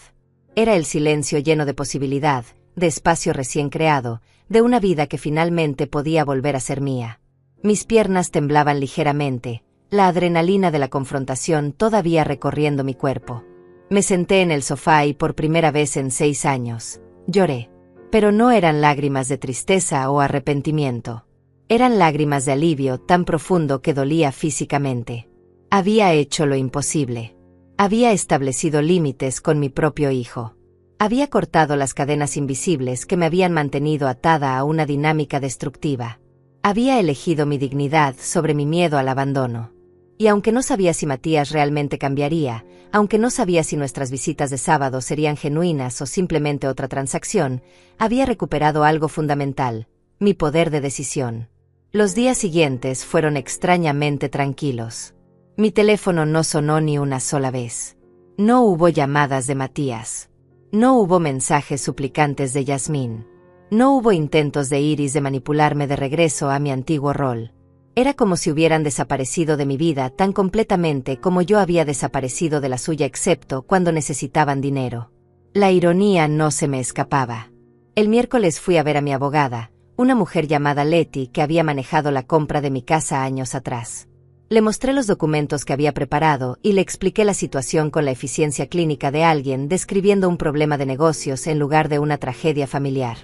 Era el silencio lleno de posibilidad, de espacio recién creado, de una vida que finalmente podía volver a ser mía. Mis piernas temblaban ligeramente, la adrenalina de la confrontación todavía recorriendo mi cuerpo. Me senté en el sofá y por primera vez en 6 años, lloré. Pero no eran lágrimas de tristeza o arrepentimiento. Eran lágrimas de alivio tan profundo que dolía físicamente. Había hecho lo imposible. Había establecido límites con mi propio hijo. Había cortado las cadenas invisibles que me habían mantenido atada a una dinámica destructiva. Había elegido mi dignidad sobre mi miedo al abandono. Y aunque no sabía si Matías realmente cambiaría, aunque no sabía si nuestras visitas de sábado serían genuinas o simplemente otra transacción, había recuperado algo fundamental, mi poder de decisión. Los días siguientes fueron extrañamente tranquilos. Mi teléfono no sonó ni una sola vez. No hubo llamadas de Matías. No hubo mensajes suplicantes de Yasmín. No hubo intentos de Iris de manipularme de regreso a mi antiguo rol. Era como si hubieran desaparecido de mi vida tan completamente como yo había desaparecido de la suya excepto cuando necesitaban dinero. La ironía no se me escapaba. El miércoles fui a ver a mi abogada, una mujer llamada Leti que había manejado la compra de mi casa años atrás. Le mostré los documentos que había preparado y le expliqué la situación con la eficiencia clínica de alguien describiendo un problema de negocios en lugar de una tragedia familiar.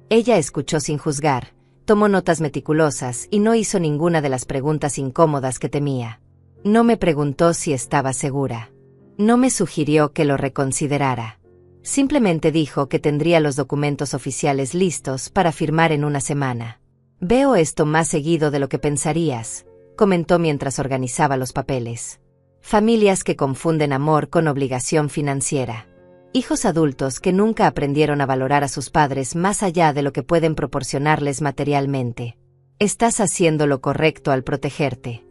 Ella escuchó sin juzgar. Tomó notas meticulosas y no hizo ninguna de las preguntas incómodas que temía. No me preguntó si estaba segura. No me sugirió que lo reconsiderara. Simplemente dijo que tendría los documentos oficiales listos para firmar en una semana. Veo esto más seguido de lo que pensarías, comentó mientras organizaba los papeles. Familias que confunden amor con obligación financiera. Hijos adultos que nunca aprendieron a valorar a sus padres más allá de lo que pueden proporcionarles materialmente. Estás haciendo lo correcto al protegerte.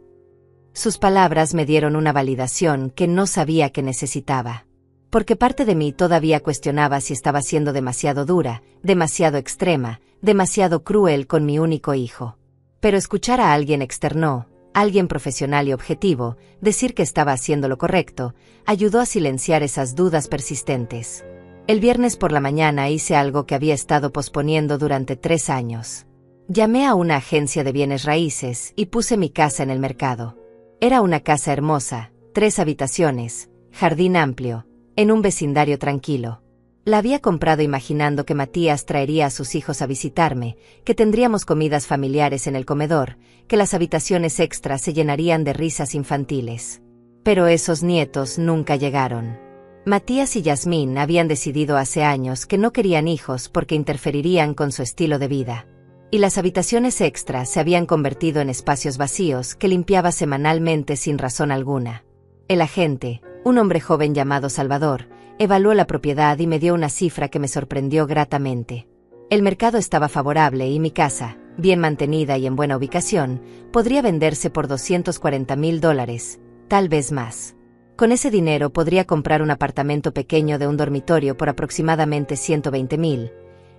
Sus palabras me dieron una validación que no sabía que necesitaba. Porque parte de mí todavía cuestionaba si estaba siendo demasiado dura, demasiado extrema, demasiado cruel con mi único hijo. Pero escuchar a alguien externo, alguien profesional y objetivo, decir que estaba haciendo lo correcto, ayudó a silenciar esas dudas persistentes. El viernes por la mañana hice algo que había estado posponiendo durante 3 años. Llamé a una agencia de bienes raíces y puse mi casa en el mercado. Era una casa hermosa, 3 habitaciones, jardín amplio, en un vecindario tranquilo. La había comprado imaginando que Matías traería a sus hijos a visitarme, que tendríamos comidas familiares en el comedor, que las habitaciones extras se llenarían de risas infantiles. Pero esos nietos nunca llegaron. Matías y Yasmín habían decidido hace años que no querían hijos porque interferirían con su estilo de vida. Y las habitaciones extras se habían convertido en espacios vacíos que limpiaba semanalmente sin razón alguna. El agente, un hombre joven llamado Salvador, evaluó la propiedad y me dio una cifra que me sorprendió gratamente. El mercado estaba favorable y mi casa, bien mantenida y en buena ubicación, podría venderse por $240,000, tal vez más. Con ese dinero podría comprar un apartamento pequeño de un dormitorio por aproximadamente $120,000,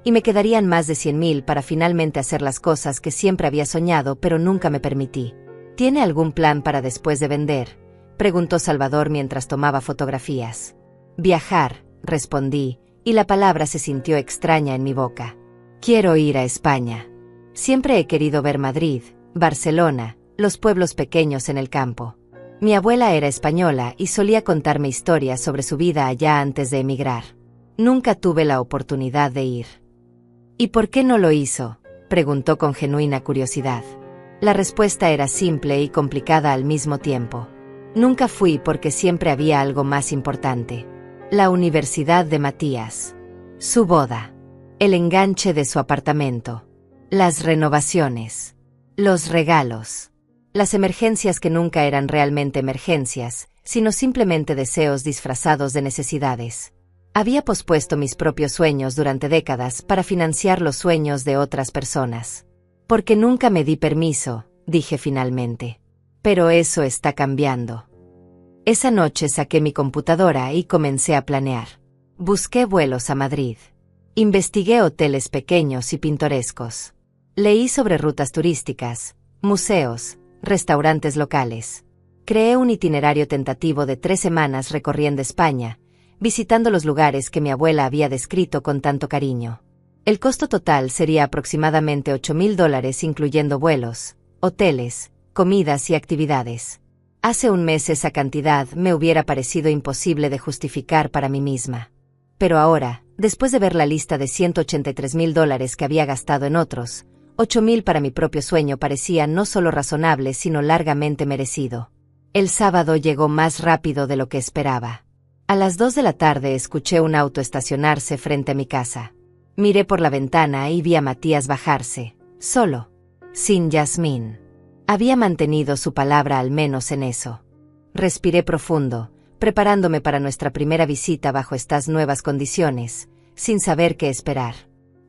y me quedarían más de $100,000 para finalmente hacer las cosas que siempre había soñado pero nunca me permití. ¿Tiene algún plan para después de vender?, preguntó Salvador mientras tomaba fotografías. Viajar, respondí, y la palabra se sintió extraña en mi boca. Quiero ir a España. Siempre he querido ver Madrid, Barcelona, los pueblos pequeños en el campo. Mi abuela era española y solía contarme historias sobre su vida allá antes de emigrar. Nunca tuve la oportunidad de ir. ¿Y por qué no lo hizo?, preguntó con genuina curiosidad. La respuesta era simple y complicada al mismo tiempo. Nunca fui porque siempre había algo más importante. La universidad de Matías. Su boda. El enganche de su apartamento. Las renovaciones. Los regalos. Las emergencias que nunca eran realmente emergencias, sino simplemente deseos disfrazados de necesidades. Había pospuesto mis propios sueños durante décadas para financiar los sueños de otras personas. Porque nunca me di permiso, dije finalmente. Pero eso está cambiando. Esa noche saqué mi computadora y comencé a planear. Busqué vuelos a Madrid. Investigué hoteles pequeños y pintorescos. Leí sobre rutas turísticas, museos, restaurantes locales. Creé un itinerario tentativo de 3 semanas recorriendo España, visitando los lugares que mi abuela había descrito con tanto cariño. El costo total sería aproximadamente $8,000 incluyendo vuelos, hoteles, comidas y actividades. Hace un mes esa cantidad me hubiera parecido imposible de justificar para mí misma. Pero ahora, después de ver la lista de $183,000 que había gastado en otros, $8,000 para mi propio sueño parecía no solo razonable sino largamente merecido. El sábado llegó más rápido de lo que esperaba. A las 2 de la tarde escuché un auto estacionarse frente a mi casa. Miré por la ventana y vi a Matías bajarse, solo, sin Yasmín. Había mantenido su palabra al menos en eso. Respiré profundo, preparándome para nuestra primera visita bajo estas nuevas condiciones, sin saber qué esperar.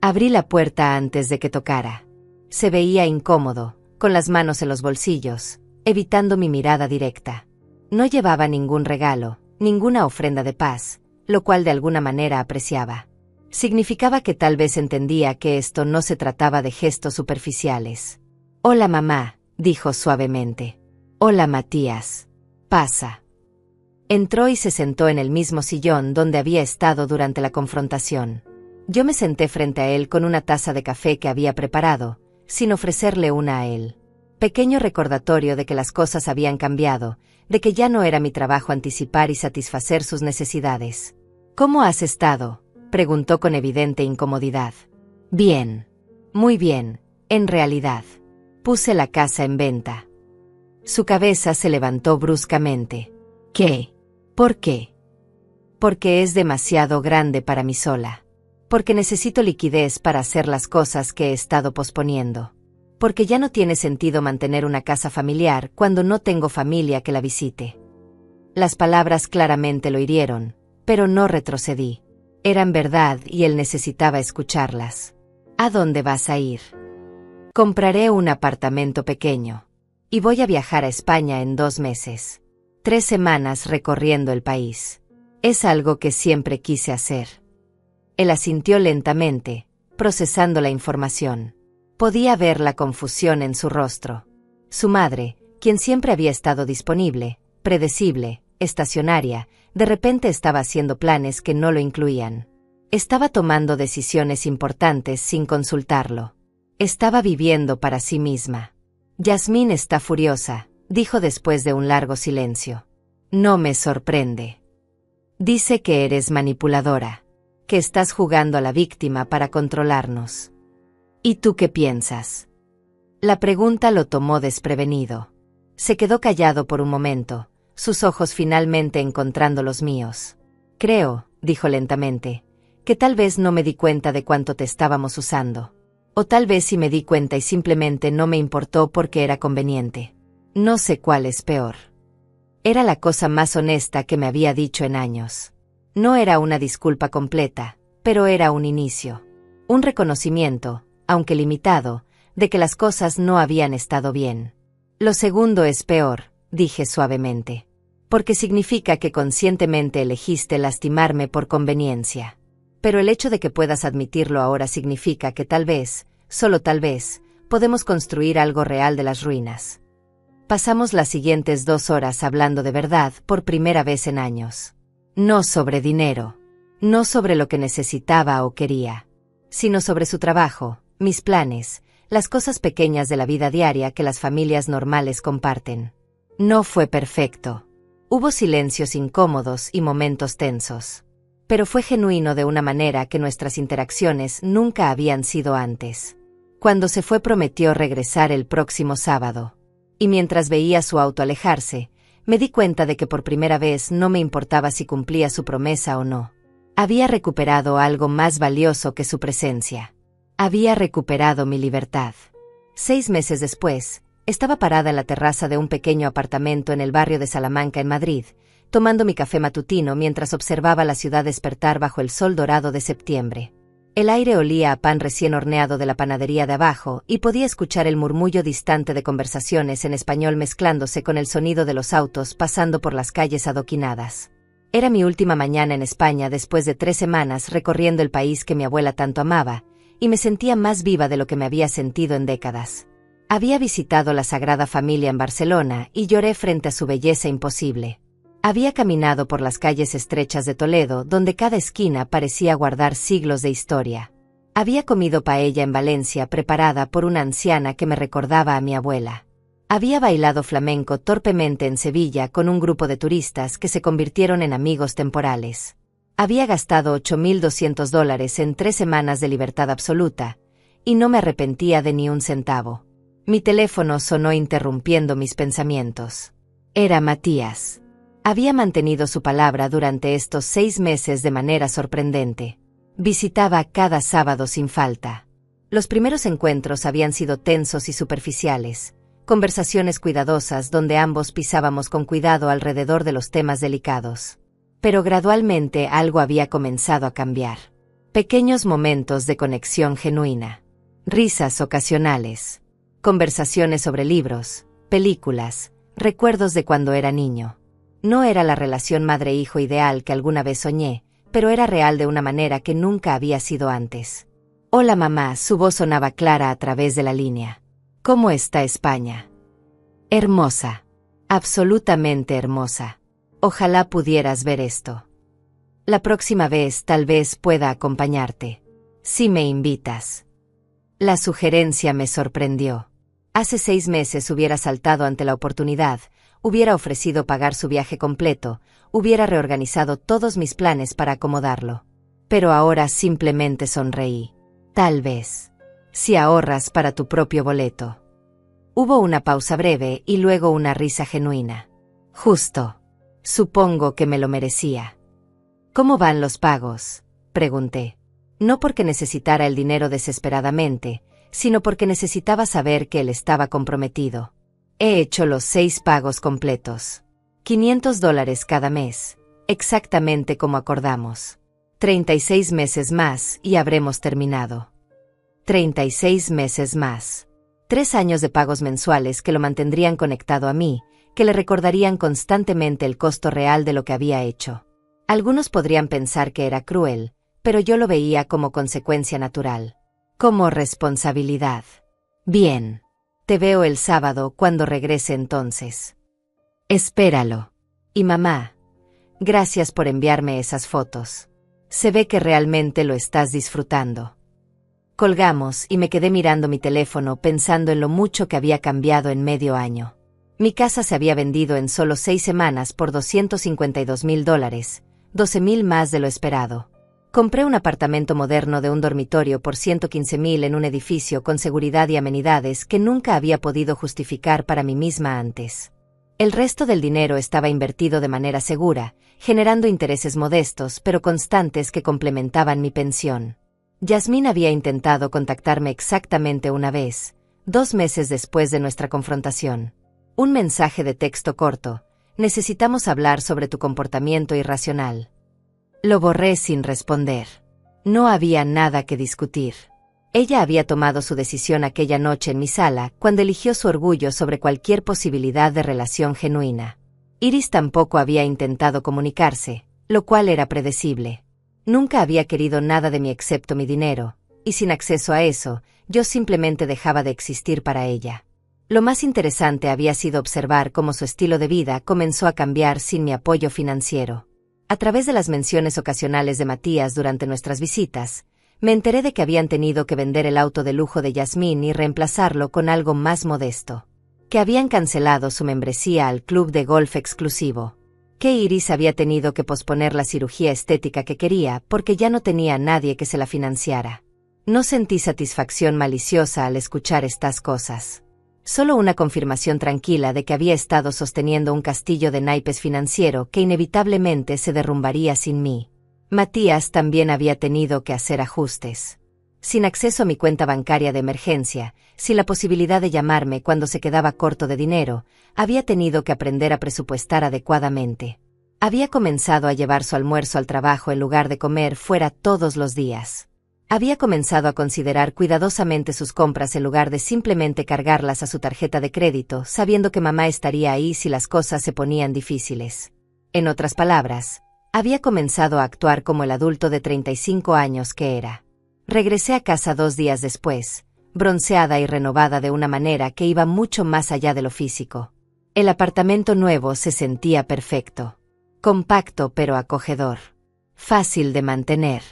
Abrí la puerta antes de que tocara. Se veía incómodo, con las manos en los bolsillos, evitando mi mirada directa. No llevaba ningún regalo, ninguna ofrenda de paz, lo cual de alguna manera apreciaba. Significaba que tal vez entendía que esto no se trataba de gestos superficiales. «Hola mamá», dijo suavemente. «Hola Matías. Pasa». Entró y se sentó en el mismo sillón donde había estado durante la confrontación. Yo me senté frente a él con una taza de café que había preparado, sin ofrecerle una a él. Pequeño recordatorio de que las cosas habían cambiado, de que ya no era mi trabajo anticipar y satisfacer sus necesidades. «¿Cómo has estado?», preguntó con evidente incomodidad. «Bien. Muy bien, en realidad. Puse la casa en venta». Su cabeza se levantó bruscamente. «¿Qué? ¿Por qué?» «Porque es demasiado grande para mí sola. Porque necesito liquidez para hacer las cosas que he estado posponiendo. Porque ya no tiene sentido mantener una casa familiar cuando no tengo familia que la visite». Las palabras claramente lo hirieron, pero no retrocedí. Eran verdad y él necesitaba escucharlas. «¿A dónde vas a ir?» «Compraré un apartamento pequeño. Y voy a viajar a España en 2 meses. 3 semanas recorriendo el país. Es algo que siempre quise hacer». Él asintió lentamente, procesando la información. Podía ver la confusión en su rostro. Su madre, quien siempre había estado disponible, predecible, estacionaria, de repente estaba haciendo planes que no lo incluían. Estaba tomando decisiones importantes sin consultarlo. Estaba viviendo para sí misma. «Yasmín está furiosa», dijo después de un largo silencio. «No me sorprende. Dice que eres manipuladora, que estás jugando a la víctima para controlarnos. ¿Y tú qué piensas?» La pregunta lo tomó desprevenido. Se quedó callado por un momento, sus ojos finalmente encontrando los míos. «Creo», dijo lentamente, «que tal vez no me di cuenta de cuánto te estábamos usando. O tal vez sí me di cuenta y simplemente no me importó porque era conveniente. No sé cuál es peor». Era la cosa más honesta que me había dicho en años. No era una disculpa completa, pero era un inicio. Un reconocimiento, aunque limitado, de que las cosas no habían estado bien. «Lo segundo es peor», dije suavemente. «Porque significa que conscientemente elegiste lastimarme por conveniencia. Pero el hecho de que puedas admitirlo ahora significa que tal vez, solo tal vez, podemos construir algo real de las ruinas». Pasamos las siguientes 2 horas hablando de verdad por primera vez en años. No sobre dinero, no sobre lo que necesitaba o quería, sino sobre su trabajo, mis planes, las cosas pequeñas de la vida diaria que las familias normales comparten. No fue perfecto. Hubo silencios incómodos y momentos tensos. Pero fue genuino de una manera que nuestras interacciones nunca habían sido antes. Cuando se fue prometió regresar el próximo sábado. Y mientras veía su auto alejarse, me di cuenta de que por primera vez no me importaba si cumplía su promesa o no. Había recuperado algo más valioso que su presencia. Había recuperado mi libertad. 6 meses después, estaba parada en la terraza de un pequeño apartamento en el barrio de Salamanca en Madrid, tomando mi café matutino mientras observaba la ciudad despertar bajo el sol dorado de septiembre. El aire olía a pan recién horneado de la panadería de abajo y podía escuchar el murmullo distante de conversaciones en español mezclándose con el sonido de los autos pasando por las calles adoquinadas. Era mi última mañana en España después de 3 semanas recorriendo el país que mi abuela tanto amaba, y me sentía más viva de lo que me había sentido en décadas. Había visitado la Sagrada Familia en Barcelona y lloré frente a su belleza imposible. Había caminado por las calles estrechas de Toledo, donde cada esquina parecía guardar siglos de historia. Había comido paella en Valencia preparada por una anciana que me recordaba a mi abuela. Había bailado flamenco torpemente en Sevilla con un grupo de turistas que se convirtieron en amigos temporales. Había gastado $8.200 en 3 semanas de libertad absoluta, y no me arrepentía de ni un centavo. Mi teléfono sonó interrumpiendo mis pensamientos. Era Matías. Había mantenido su palabra durante estos 6 meses de manera sorprendente. Visitaba cada sábado sin falta. Los primeros encuentros habían sido tensos y superficiales, conversaciones cuidadosas donde ambos pisábamos con cuidado alrededor de los temas delicados. Pero gradualmente algo había comenzado a cambiar. Pequeños momentos de conexión genuina. Risas ocasionales. Conversaciones sobre libros, películas, recuerdos de cuando era niño. No era la relación madre-hijo ideal que alguna vez soñé, pero era real de una manera que nunca había sido antes. Hola mamá, su voz sonaba clara a través de la línea. ¿Cómo está España? Hermosa. Absolutamente hermosa. Ojalá pudieras ver esto. La próxima vez tal vez pueda acompañarte. Si me invitas. La sugerencia me sorprendió. Hace 6 meses hubiera saltado ante la oportunidad, hubiera ofrecido pagar su viaje completo, hubiera reorganizado todos mis planes para acomodarlo. Pero ahora simplemente sonreí. Tal vez. Si ahorras para tu propio boleto. Hubo una pausa breve y luego una risa genuina. Justo. Supongo que me lo merecía. ¿Cómo van los pagos?, pregunté. No porque necesitara el dinero desesperadamente, sino porque necesitaba saber que él estaba comprometido. He hecho los 6 pagos completos. $500 cada mes, exactamente como acordamos. 36 meses más y habremos terminado. 36 meses más. 3 años de pagos mensuales que lo mantendrían conectado a mí, que le recordarían constantemente el costo real de lo que había hecho. Algunos podrían pensar que era cruel, pero yo lo veía como consecuencia natural. Como responsabilidad. Bien. Te veo el sábado cuando regrese entonces. Espéralo. Y mamá, gracias por enviarme esas fotos. Se ve que realmente lo estás disfrutando. Colgamos y me quedé mirando mi teléfono pensando en lo mucho que había cambiado en medio año. Mi casa se había vendido en solo 6 semanas por $252.000, 12.000 más de lo esperado. Compré un apartamento moderno de un dormitorio por $115.000 en un edificio con seguridad y amenidades que nunca había podido justificar para mí misma antes. El resto del dinero estaba invertido de manera segura, generando intereses modestos pero constantes que complementaban mi pensión. Yasmín había intentado contactarme exactamente una vez, 2 meses después de nuestra confrontación. Un mensaje de texto corto: necesitamos hablar sobre tu comportamiento irracional. Lo borré sin responder. No había nada que discutir. Ella había tomado su decisión aquella noche en mi sala, cuando eligió su orgullo sobre cualquier posibilidad de relación genuina. Iris tampoco había intentado comunicarse, lo cual era predecible. Nunca había querido nada de mí excepto mi dinero, y sin acceso a eso, yo simplemente dejaba de existir para ella. Lo más interesante había sido observar cómo su estilo de vida comenzó a cambiar sin mi apoyo financiero. A través de las menciones ocasionales de Matías durante nuestras visitas, me enteré de que habían tenido que vender el auto de lujo de Yasmín y reemplazarlo con algo más modesto. Que habían cancelado su membresía al club de golf exclusivo. Que Iris había tenido que posponer la cirugía estética que quería porque ya no tenía a nadie que se la financiara. No sentí satisfacción maliciosa al escuchar estas cosas. Solo una confirmación tranquila de que había estado sosteniendo un castillo de naipes financiero que inevitablemente se derrumbaría sin mí. Matías también había tenido que hacer ajustes. Sin acceso a mi cuenta bancaria de emergencia, sin la posibilidad de llamarme cuando se quedaba corto de dinero, había tenido que aprender a presupuestar adecuadamente. Había comenzado a llevar su almuerzo al trabajo en lugar de comer fuera todos los días. Había comenzado a considerar cuidadosamente sus compras en lugar de simplemente cargarlas a su tarjeta de crédito, sabiendo que mamá estaría ahí si las cosas se ponían difíciles. En otras palabras, había comenzado a actuar como el adulto de 35 años que era. Regresé a casa 2 días después, bronceada y renovada de una manera que iba mucho más allá de lo físico. El apartamento nuevo se sentía perfecto. Compacto pero acogedor. Fácil de mantener.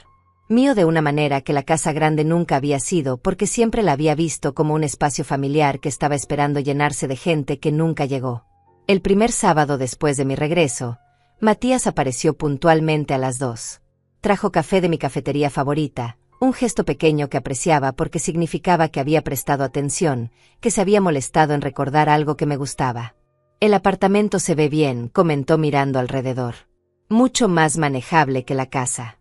Mío de una manera que la casa grande nunca había sido porque siempre la había visto como un espacio familiar que estaba esperando llenarse de gente que nunca llegó. El primer sábado después de mi regreso, Matías apareció puntualmente a las 2. Trajo café de mi cafetería favorita, un gesto pequeño que apreciaba porque significaba que había prestado atención, que se había molestado en recordar algo que me gustaba. El apartamento se ve bien, comentó mirando alrededor. Mucho más manejable que la casa.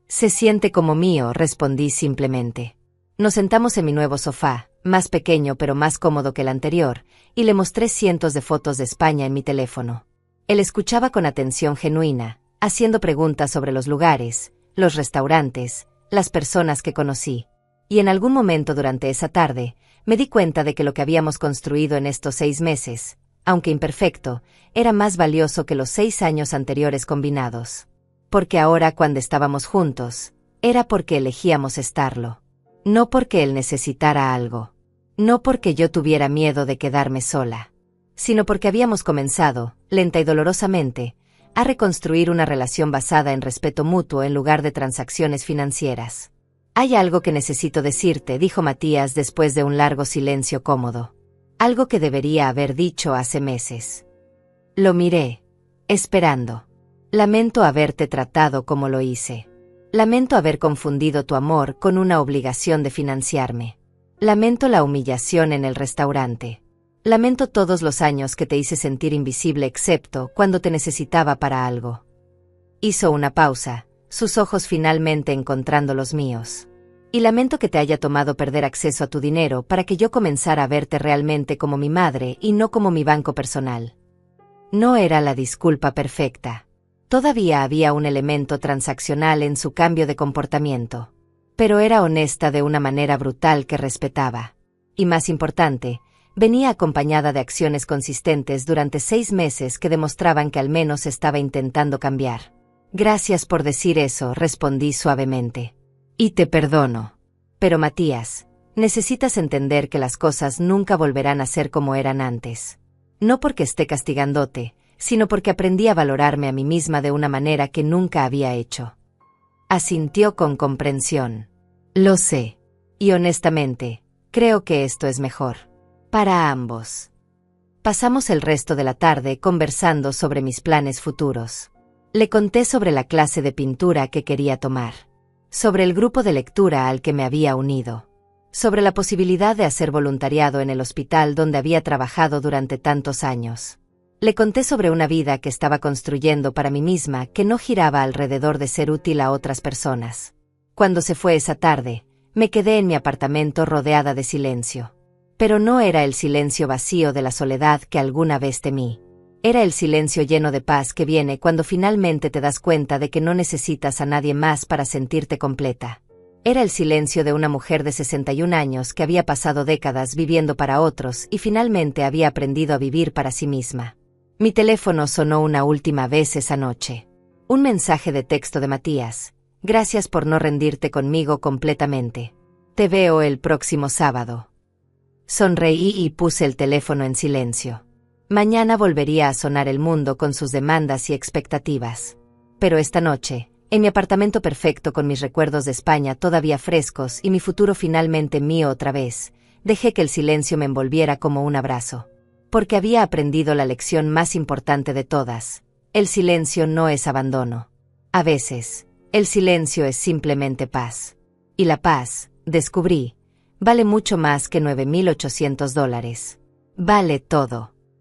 Se siente como mío, respondí simplemente. Nos sentamos en mi nuevo sofá, más pequeño pero más cómodo que el anterior, y le mostré cientos de fotos de España en mi teléfono. Él escuchaba con atención genuina, haciendo preguntas sobre los lugares, los restaurantes, las personas que conocí. Y en algún momento durante esa tarde, me di cuenta de que lo que habíamos construido en estos 6 meses, aunque imperfecto, era más valioso que los 6 años anteriores combinados. Porque ahora cuando estábamos juntos, era porque elegíamos estarlo. No porque él necesitara algo. No porque yo tuviera miedo de quedarme sola. Sino porque habíamos comenzado, lenta y dolorosamente, a reconstruir una relación basada en respeto mutuo en lugar de transacciones financieras. Hay algo que necesito decirte, dijo Matías después de un largo silencio cómodo. Algo que debería haber dicho hace meses. Lo miré, esperando. Lamento haberte tratado como lo hice. Lamento haber confundido tu amor con una obligación de financiarme. Lamento la humillación en el restaurante. Lamento todos los años que te hice sentir invisible excepto cuando te necesitaba para algo. Hizo una pausa, sus ojos finalmente encontrando los míos. Y lamento que te haya tomado perder acceso a tu dinero para que yo comenzara a verte realmente como mi madre y no como mi banco personal. No era la disculpa perfecta. Todavía había un elemento transaccional en su cambio de comportamiento. Pero era honesta de una manera brutal que respetaba. Y más importante, venía acompañada de acciones consistentes durante 6 meses que demostraban que al menos estaba intentando cambiar. Gracias por decir eso, respondí suavemente. Y te perdono. Pero Matías, necesitas entender que las cosas nunca volverán a ser como eran antes. No porque esté castigándote, sino porque aprendí a valorarme a mí misma de una manera que nunca había hecho. Asintió con comprensión. Lo sé. Y honestamente, creo que esto es mejor. Para ambos. Pasamos el resto de la tarde conversando sobre mis planes futuros. Le conté sobre la clase de pintura que quería tomar. Sobre el grupo de lectura al que me había unido. Sobre la posibilidad de hacer voluntariado en el hospital donde había trabajado durante tantos años. Le conté sobre una vida que estaba construyendo para mí misma que no giraba alrededor de ser útil a otras personas. Cuando se fue esa tarde, me quedé en mi apartamento rodeada de silencio. Pero no era el silencio vacío de la soledad que alguna vez temí. Era el silencio lleno de paz que viene cuando finalmente te das cuenta de que no necesitas a nadie más para sentirte completa. Era el silencio de una mujer de 61 años que había pasado décadas viviendo para otros y finalmente había aprendido a vivir para sí misma. Mi teléfono sonó una última vez esa noche. Un mensaje de texto de Matías. Gracias por no rendirte conmigo completamente. Te veo el próximo sábado. Sonreí y puse el teléfono en silencio. Mañana volvería a sonar el mundo con sus demandas y expectativas. Pero esta noche, en mi apartamento perfecto con mis recuerdos de España todavía frescos y mi futuro finalmente mío otra vez, dejé que el silencio me envolviera como un abrazo. Porque había aprendido la lección más importante de todas. El silencio no es abandono. A veces, el silencio es simplemente paz. Y la paz, descubrí, vale mucho más que $9,800. Vale todo.